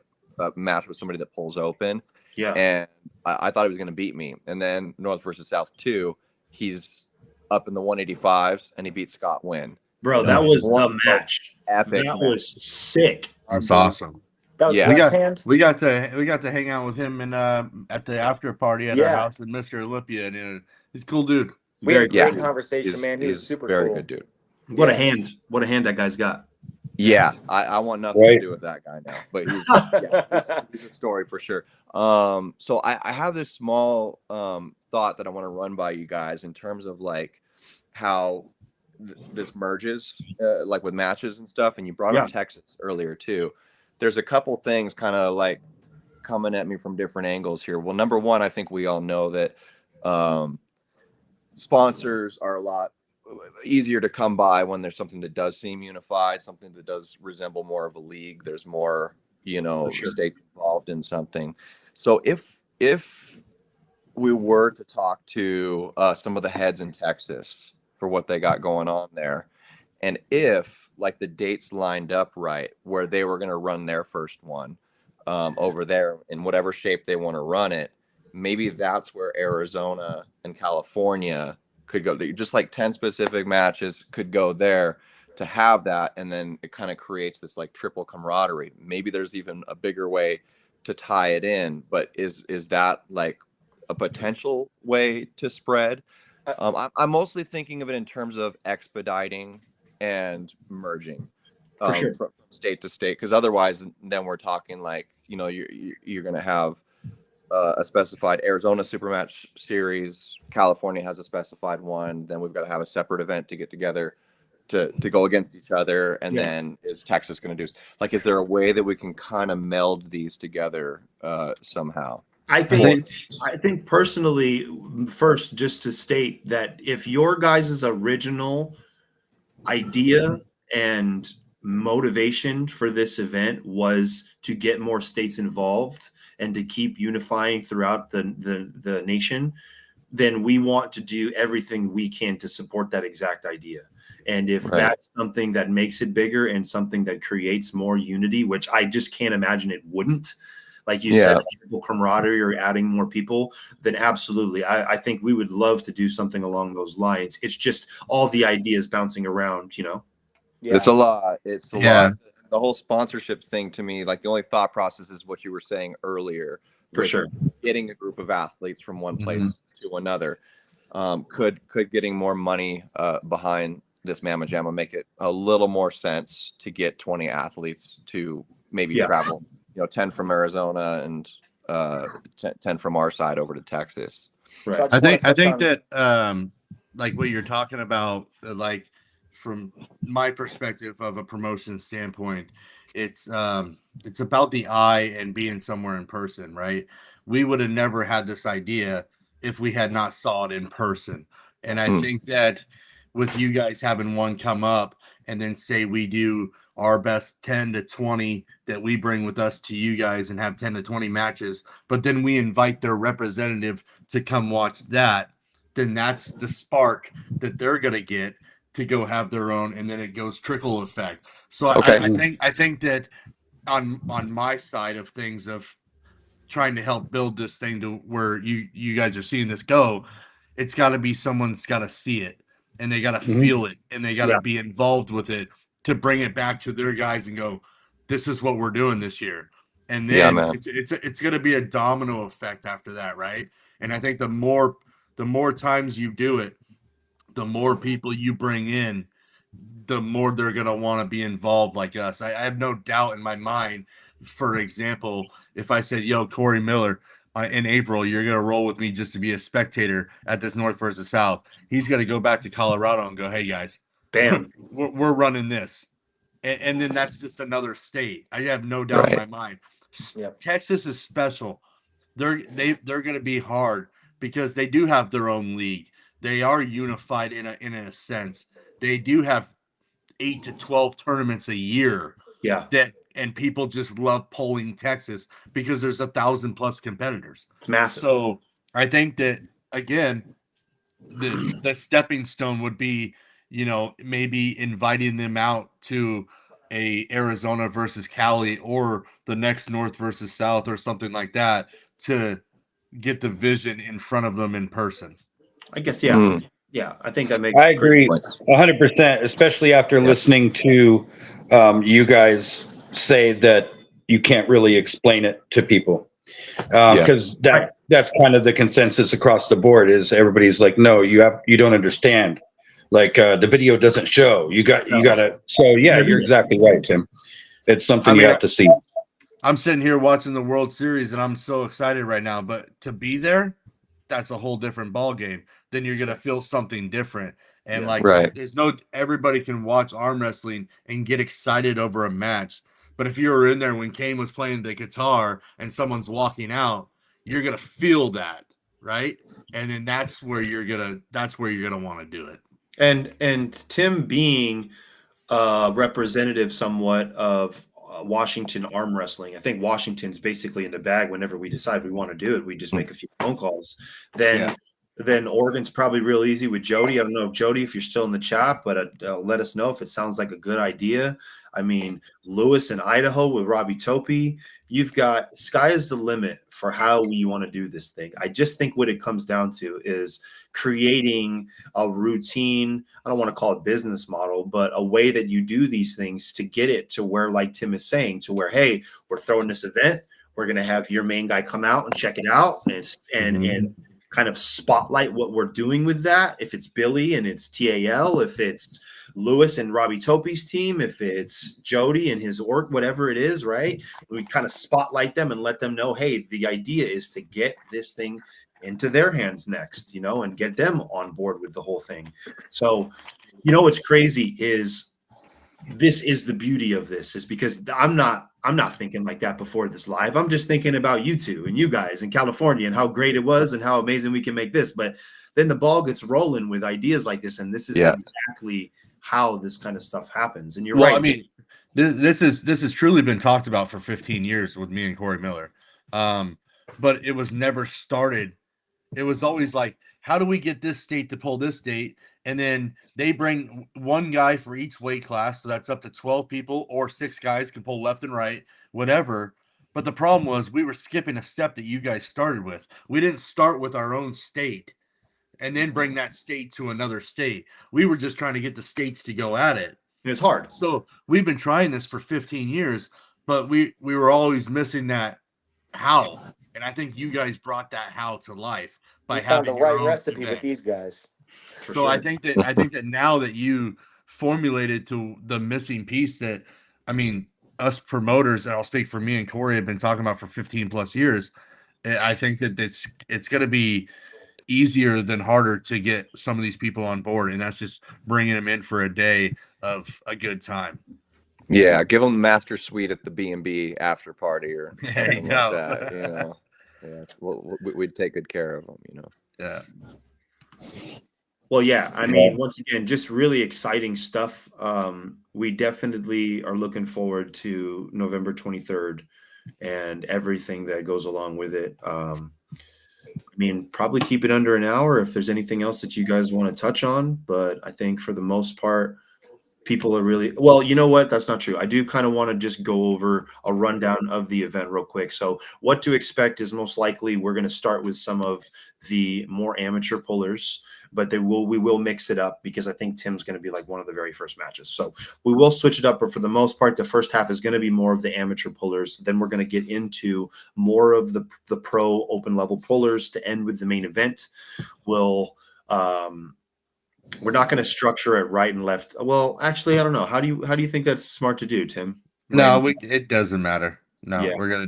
match with somebody that pulls open. Yeah. And I thought he was going to beat me. And then North versus South 2, he's up in the 185s and he beat Scott Wynn. Bro, that was the match. Epic That match. was sick. That's awesome. That was Yeah. left hand. We got to hang out with him at the after party at our house with Mr. Olympia, and he's a cool dude. We had a great Yeah. conversation, man. He was super very cool. good dude. What a hand that guy's got. Yeah, I want nothing to do with that guy now, but he's a story for sure. So I have this small thought that I want to run by you guys in terms of like how this merges, like with matches and stuff. And you brought up Texas earlier too. There's a couple things kind of like coming at me from different angles here. Well, number one, I think we all know that sponsors are a lot easier to come by when there's something that does seem unified, something that does resemble more of a league. There's more, you know, states involved in something. So if we were to talk to some of the heads in Texas for what they got going on there, and if like the dates lined up right where they were going to run their first one over there in whatever shape they want to run it, maybe that's where Arizona and California could go. Just like 10 specific matches could go there to have that, and then it kind of creates this like triple camaraderie. Maybe there's even a bigger way to tie it in, but is that like a potential way to spread? I'm mostly thinking of it in terms of expediting and merging from state to state, because otherwise then we're talking like, you know, you're going to have a specified Arizona Supermatch Series. California has a specified one. Then we've got to have a separate event to get together to go against each other. And then is Texas going to do? Like, is there a way that we can kind of meld these together somehow? I think personally, first, just to state that if your guys' original idea and motivation for this event was to get more states involved and to keep unifying throughout the nation, then we want to do everything we can to support that exact idea. And if that's something that makes it bigger and something that creates more unity, which I just can't imagine it wouldn't, like you said, camaraderie or adding more people, then absolutely. I think we would love to do something along those lines. It's just all the ideas bouncing around, you know? Yeah. It's a lot. It's a lot. The whole sponsorship thing to me, like the only thought process is what you were saying earlier. For sure. Getting a group of athletes from one place to another. Could getting more money behind this Mamma Jamma make it a little more sense to get 20 athletes to maybe travel, you know, 10 from Arizona and 10 from our side over to Texas. Right. I think that like what you're talking about, like from my perspective of a promotion standpoint, it's about the eye and being somewhere in person, right? We would have never had this idea if we had not saw it in person. And I think that with you guys having one come up and then say we do our best 10 to 20 that we bring with us to you guys and have 10 to 20 matches, but then we invite their representative to come watch that. then that's the spark that they're going to get to go have their own, and then it goes trickle effect. So Okay. I think that on my side of things of trying to help build this thing to where you guys are seeing this go, it's got to be someone's got to see it, and they got to feel it, and they got to be involved with it to bring it back to their guys and go, this is what we're doing this year. And then man. it's going to be a domino effect after that, right? And I think the more times you do it, the more people you bring in, the more they're going to want to be involved like us. I have no doubt in my mind, for example, if I said, yo, Corey Miller, in April, you're going to roll with me just to be a spectator at this North versus South, he's going to go back to Colorado and go, hey, guys, Bam. we're running this. And then that's just another state. I have no doubt in my mind. Yep. Texas is special. They're going to be hard because they do have their own league. They are unified in a sense. They do have 8 to 12 tournaments a year. Yeah. And people just love polling Texas because there's 1,000+ competitors. It's massive. So I think that, again, the stepping stone would be, maybe inviting them out to a Arizona versus Cali or the next North versus South or something like that to get the vision in front of them in person. I guess, yeah. Yeah, I think that makes. I agree 100%, especially after listening to you guys say that you can't really explain it to people. Because that's kind of the consensus across the board is everybody's like, no, you don't understand. Like the video doesn't show. You gotta. So yeah, you're exactly right, Tim. It's something you have to see. I'm sitting here watching the World Series and I'm so excited right now, but to be there, that's a whole different ball game. Then you're gonna feel something different. And there's everybody can watch arm wrestling and get excited over a match. But if you were in there when Kane was playing the guitar and someone's walking out, you're gonna feel that, right? And then that's where you're gonna want to do it. And Tim being representative somewhat of Washington arm wrestling. I think Washington's basically in the bag whenever we decide we want to do it. We just make a few phone calls. Then Oregon's probably real easy with Jody. I don't know if Jody, if you're still in the chat, but let us know if it sounds like a good idea. I mean, Lewis in Idaho with Robbie Topi. You've got sky is the limit for how you want to do this thing. I just think what it comes down to is creating a routine. I don't want to call it business model, but a way that you do these things to get it to where, like Tim is saying, to where, hey, we're throwing this event. We're going to have your main guy come out and check it out and kind of spotlight what we're doing with that. If it's Billy and it's TAL, if it's Lewis and Robbie Topi's team, if it's Jody and his org, whatever it is, right? We kind of spotlight them and let them know, hey, the idea is to get this thing into their hands next, and get them on board with the whole thing. So, what's crazy is this is the beauty of this is because I'm not thinking like that before this live. I'm just thinking about you two and you guys in California and how great it was and how amazing we can make this. But then the ball gets rolling with ideas like this. And this is exactly how this kind of stuff happens. And you're right. I mean, this has truly been talked about for 15 years with me and Corey Miller. But it was never started. It was always like, how do we get this state to pull this state? And then they bring one guy for each weight class. So that's up to 12 people, or 6 guys can pull left and right, whatever. But the problem was we were skipping a step that you guys started with. We didn't start with our own state and then bring that state to another state. We were just trying to get the states to go at it. It's hard. So we've been trying this for 15 years, but we were always missing that how. And I think you guys brought that how to life by having the right recipe with these guys. So I think that now that you formulated to the missing piece that, I mean, us promoters, and I'll speak for me and Corey, have been talking about for 15+ years. I think that it's going to be easier than harder to get some of these people on board, and that's just bringing them in for a day of a good time. Yeah, give them the master suite at the B&B after party or something go. like that. Yeah, we'd take good care of them. Yeah. Well, yeah. I mean, once again, just really exciting stuff. We definitely are looking forward to November 23rd and everything that goes along with it. I mean, probably keep it under an hour if there's anything else that you guys want to touch on. But I think for the most part, people are really well. You know what? That's not true. I do kind of want to just go over a rundown of the event real quick. So, what to expect is most likely we're going to start with some of the more amateur pullers, but we will mix it up because I think Tim's going to be like one of the very first matches. So we will switch it up, but for the most part, the first half is going to be more of the amateur pullers. Then we're going to get into more of the pro open level pullers to end with the main event. We're not going to structure it right and left. Well, actually, I don't know. How do you think that's smart to do, Tim? No, it doesn't matter. No, Yeah. we're gonna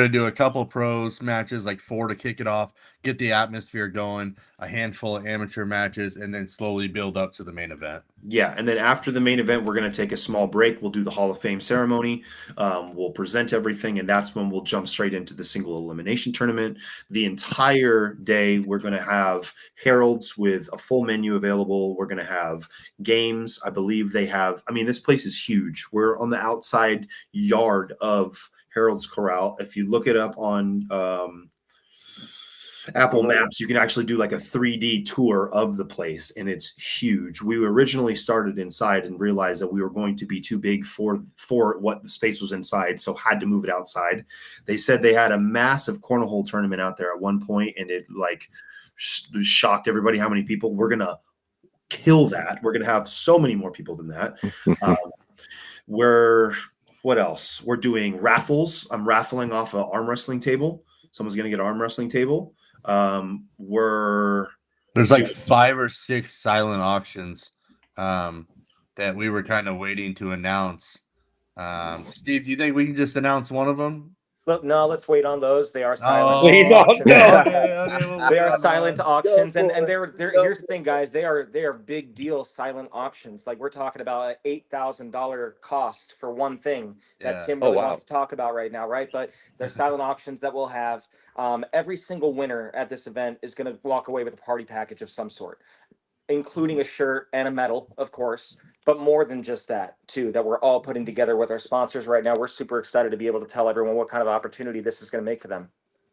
do a couple pros matches, like 4 to kick it off, get the atmosphere going, a handful of amateur matches, and then slowly build up to the main event. Yeah, and then after the main event, we're going to take a small break. We'll do the Hall of Fame ceremony. We'll present everything, and that's when we'll jump straight into the single elimination tournament. The entire day, we're going to have heralds with a full menu available. We're going to have games. I believe they have. I mean, this place is huge. We're on the outside yard of Harold's Corral. If you look it up on Apple Maps, you can actually do like a 3D tour of the place, and it's huge. We originally started inside and realized that we were going to be too big for what the space was inside, so had to move it outside. They said they had a massive cornhole tournament out there at one point, and it like shocked everybody how many people. We're gonna kill that. We're gonna have so many more people than that. What else? We're doing raffles. I'm raffling off an arm wrestling table. Someone's gonna get an arm wrestling table. There's like 5 or 6 silent auctions that we were kind of waiting to announce. Steve, do you think we can just announce one of them? Look, no, let's wait on those. They are silent. Okay, They are silent auctions, and they're here's the thing, guys. They are big deal silent auctions. Like we're talking about an $8,000 cost for one thing that Tim really wants to talk about right now, right? But they're silent auctions that we'll have. Every single winner at this event is going to walk away with a party package of some sort, including a shirt and a medal, of course. But more than just that, too, that we're all putting together with our sponsors right now. We're super excited to be able to tell everyone what kind of opportunity this is going to make for them.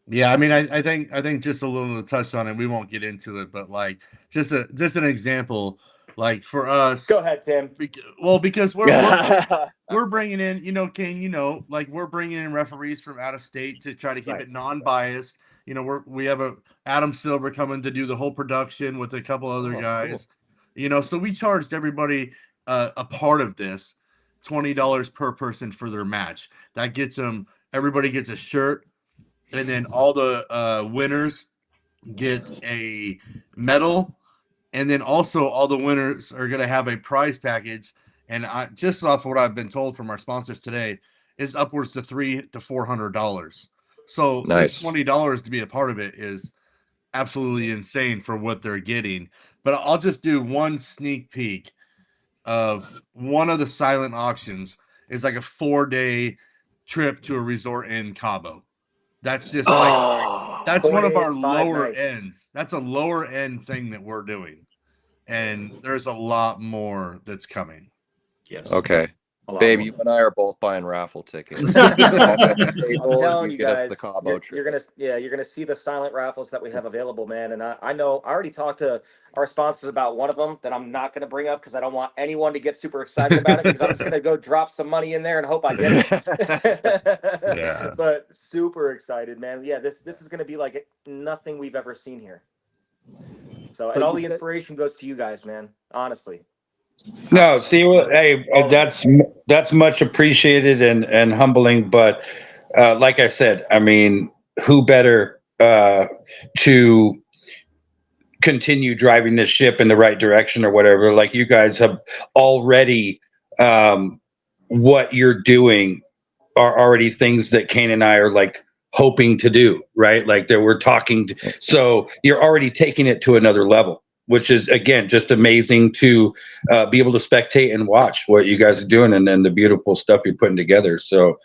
Yeah, I mean, I think just a little to touch on it. We won't get into it, but like just an example, like for us. Go ahead, Tim. Because we're bringing in, Kane, like we're bringing in referees from out of state to try to keep it non-biased. We have Adam Silver coming to do the whole production with a couple other guys. Cool. So we charged everybody a part of this $20 per person for their match. That gets them. Everybody gets a shirt. And then all the winners get a medal. And then also all the winners are going to have a prize package. And just off what I've been told from our sponsors today is upwards to $300 to $400. So nice. $20 to be a part of it is absolutely insane for what they're getting. But I'll just do one sneak peek of one of the silent auctions. Is like a 4-day trip to a resort in Cabo. That's just that's one of our lower ends. That's a lower end thing that we're doing. And there's a lot more that's coming. Yes. Okay. Babe, you and I are both buying raffle tickets. I'm telling you guys, the Cabo you're gonna see the silent raffles that we have available, man. And I know I already talked to our sponsors about one of them that I'm not gonna bring up because I don't want anyone to get super excited about it because I'm just gonna go drop some money in there and hope I get it. Yeah. But super excited, man. Yeah, this is gonna be like nothing we've ever seen here. So and all the inspiration goes to you guys, man. Honestly. No, see, hey, that's much appreciated and humbling. But like I said, I mean, who better to continue driving this ship in the right direction or whatever? Like you guys have already, what you're doing are already things that Kane and I are like hoping to do, right? Like that we're talking to, so you're already taking it to another level, which is, again, just amazing to be able to spectate and watch what you guys are doing and then the beautiful stuff you're putting together. So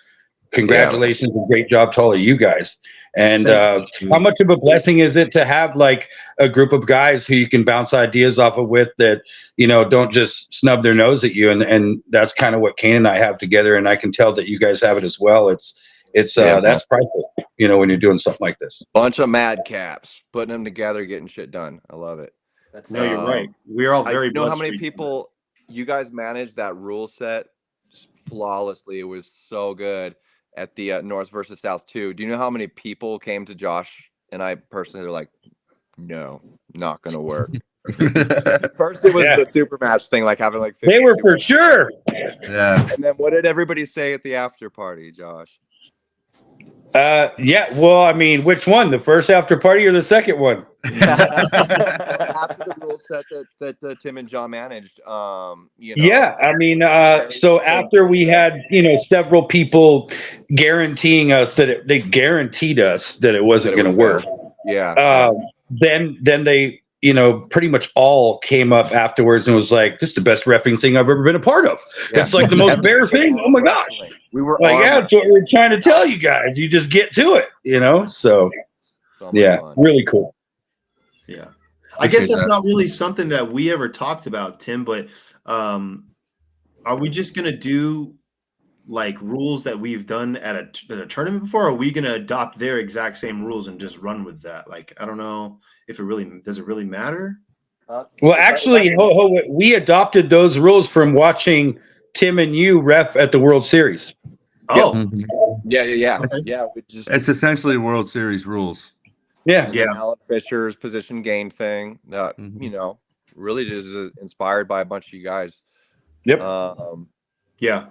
congratulations and great job to all of you guys. And how much of a blessing is it to have like a group of guys who you can bounce ideas off of with that, don't just snub their nose at you. And that's kind of what Kane and I have together. And I can tell that you guys have it as well. It's It's Yeah, that's priceless, you know, when you're doing something like this. bunch of madcaps putting them together, getting shit done. I love it. That's No, you're right. Um, We're all I very know how many bloodstream. people you guys managed that rule set flawlessly. It was so good at the North versus South too. Do you know how many people came to Josh and I personally? They're like, no, not gonna work. First, it was Yeah. the super match thing, like having like 50 They were super for sure. Yeah. And then what did everybody say at the after party, Josh? Yeah. Well, I mean, which one? The first after party or the second one? After the rule set that Tim and John managed, you know. Yeah, I mean, very so same after rule we set. had, you know, several people guaranteeing us that they guaranteed us that it wasn't That it going to would work. fail. Yeah. Then they, you know, pretty much all came up afterwards and was like, "This is the best reffing thing I've ever been a part of." Yeah. It's like the most Everybody bear was thing. Oh arm my gosh! wrestling. We were Like, arm yeah, that's what wrestling. we're trying to tell you guys. You just get to it, you know. So So much yeah, fun. really cool. Yeah. I guess Appreciate that's that. not really something that we ever talked about, Tim, but are we just going to do like rules that we've done at a tournament before? Or are we going to adopt their exact same rules and just run with that? Like, I don't know if does it really matter? Well, if I actually, can- we adopted those rules from watching Tim and you ref at the World Series. Oh, Mhm. Yeah. Okay. Yeah. We just It's essentially World Series rules. Yeah, and Yeah. then Alan Fisher's position gain thing that Mhm. you know really just is inspired by a bunch of you guys. Yep. Yeah.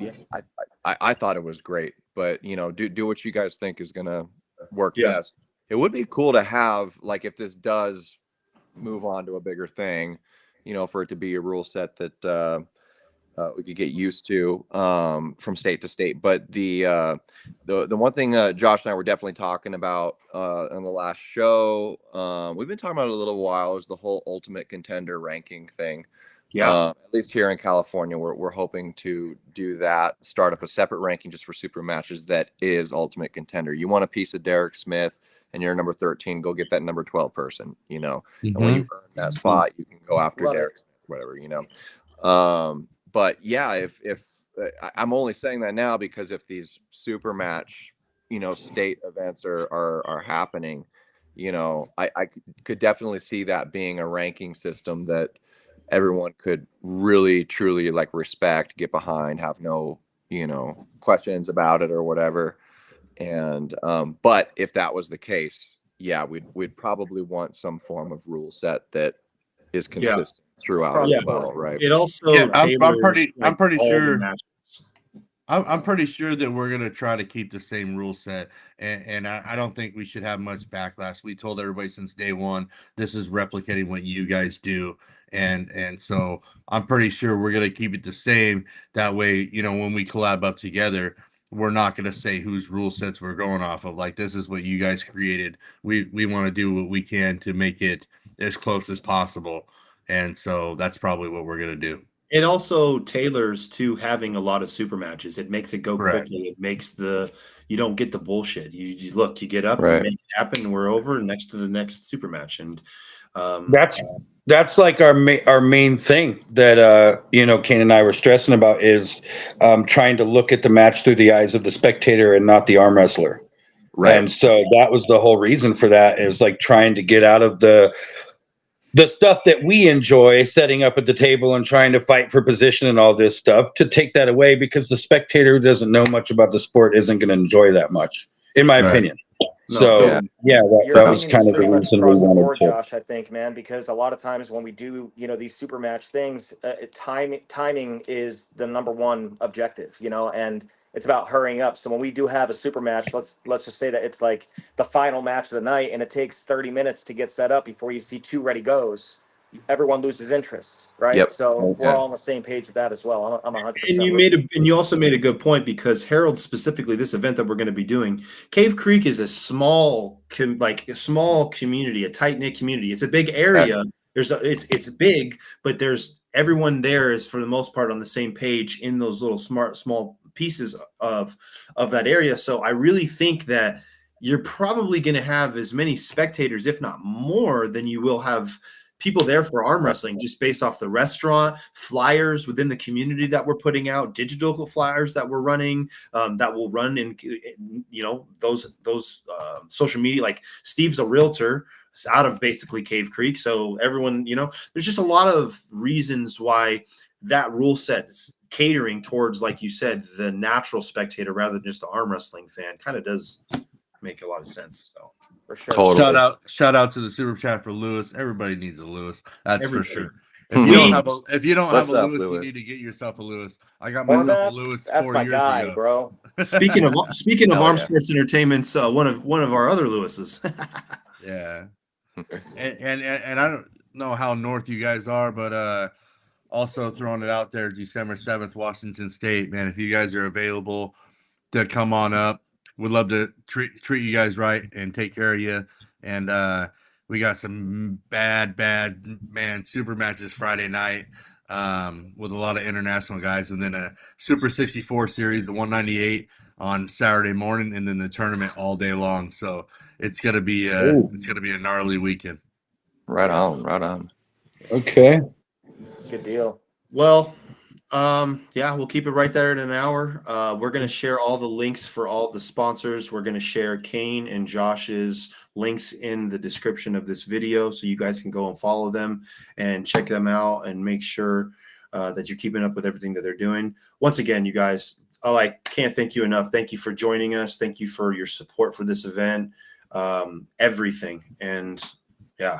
I thought it was great, but you know, do what you guys think is gonna work Yeah. best. It would be cool to have, like, if this does move on to a bigger thing, you know, for it to be a rule set that we could get used to from state to state. But the one thing Josh and I were definitely talking about on the last show, we've been talking about it a little while, is the whole ultimate contender ranking thing. Yeah. At least here in California, we're hoping to do that, start up a separate ranking just for super matches that is ultimate contender. You want a piece of Derek Smith and you're number 13, go get that number 12 person, you know. And when you earn that spot, you can go after Love Derek Smith, whatever, you know. But yeah, if I'm only saying that now because if these super match, you know, state events are happening, you know, I could definitely see that being a ranking system that everyone could really truly like respect, get behind, have no, you know, questions about it or whatever. And but if that was the case, yeah, we'd probably want some form of rule set that is consistent throughout Across the as well, board. right? It also Yeah, I'm tailors pretty all the sure. matches. I'm pretty sure that we're gonna try to keep the same rule set, and I don't think we should have much backlash. We told everybody since day one, this is replicating what you guys do, and so I'm pretty sure we're gonna keep it the same. That way, you know, when we collab up together, we're not gonna say whose rule sets we're going off of. Like, this is what you guys created. We want to do what we can to make it as close as possible, and so that's probably what we're gonna do. It also tailors to having a lot of super matches. It makes it go Correct. quickly. It makes you don't get the bullshit. You look, you get up, Right. you make it happen, and we're over next to the next super match. And That's like our main thing that you know, Kane and I were stressing about is trying to look at the match through the eyes of the spectator and not the arm wrestler. Right. And so that was the whole reason for that, is like trying to get out of the stuff that we enjoy, setting up at the table and trying to fight for position and all this stuff, to take that away, because the spectator who doesn't know much about the sport isn't going to enjoy that much, in my Right. opinion. No, So totally. yeah, Your that was opinion is kind of the pretty much reason we across the wanted board, to. Josh, I think, man, because a lot of times when we do, you know, these super match things, timing is the number one objective, you know, and it's about hurrying up. So when we do have a super match, let's just say that it's like the final match of the night and it takes 30 minutes to get set up before you see two ready goes. Everyone loses interest, right? Yep. So we're Yeah. all on the same page with that as well. I'm 100%. And you also made a good point, because Harold, specifically this event that we're going to be doing, Cave Creek is a small community, a tight knit community. It's a big area. It's big, but there's everyone there is for the most part on the same page in those little small pieces of that area. So I really think that you're probably going to have as many spectators, if not more, than you will have people there for arm wrestling just based off the restaurant, flyers within the community that we're putting out, digital flyers that we're running, that will run in, you know, those social media. Like Steve's a realtor out of basically Cave Creek. So everyone, you know, there's just a lot of reasons why that rule set is catering towards, like you said, the natural spectator rather than just the arm wrestling fan kind of does make a lot of sense. So For sure. Totally. Shout out to the super chat for Lewis. Everybody needs a Lewis. That's Everybody. for sure. If you don't have What's a up, Lewis, you Lewis? need to get yourself a Lewis. I got myself Horvath, a Lewis that's 4 my years guy, ago. bro. Speaking of Hell Arm yeah. Sports Entertainment's one of our other Lewises. Yeah. And I don't know how north you guys are, but also throwing it out there, December 7th, Washington State. Man, if you guys are available to come on up, we'd love to treat you guys right and take care of you. And we got some bad super matches Friday night with a lot of international guys, and then a Super 64 series, the 198 on Saturday morning, and then the tournament all day long. So it's gonna be a gnarly weekend. Right on. Okay. Good deal. Well, yeah, we'll keep it right there in an hour. We're going to share all the links for all the sponsors. We're going to share Kane and Josh's links in the description of this video, so you guys can go and follow them and check them out and make sure that you're keeping up with everything that they're doing. Once again, you guys, I can't thank you enough. Thank you for joining us. Thank you for your support for this event, everything. And yeah.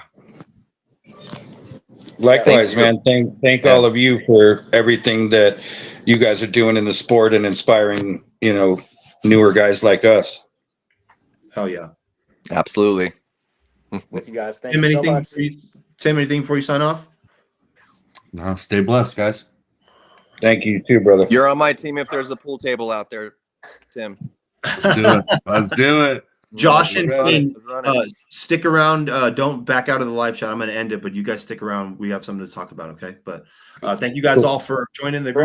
Likewise, Thank man. Thank Yeah. all of you for everything that you guys are doing in the sport and inspiring, you know, newer guys like us. Hell yeah. Absolutely. With you guys. Thank Tim, you so anything much. anything before you sign off? No, stay blessed, guys. Thank you too, brother. You're on my team if there's a pool table out there, Tim. Let's do it. Let's do it. Josh and Let's run it. Kane, Let's run it. stick around. Don't back out of the live chat. I'm going to end it, but you guys stick around. We have something to talk about, okay? But thank you guys all for joining the group.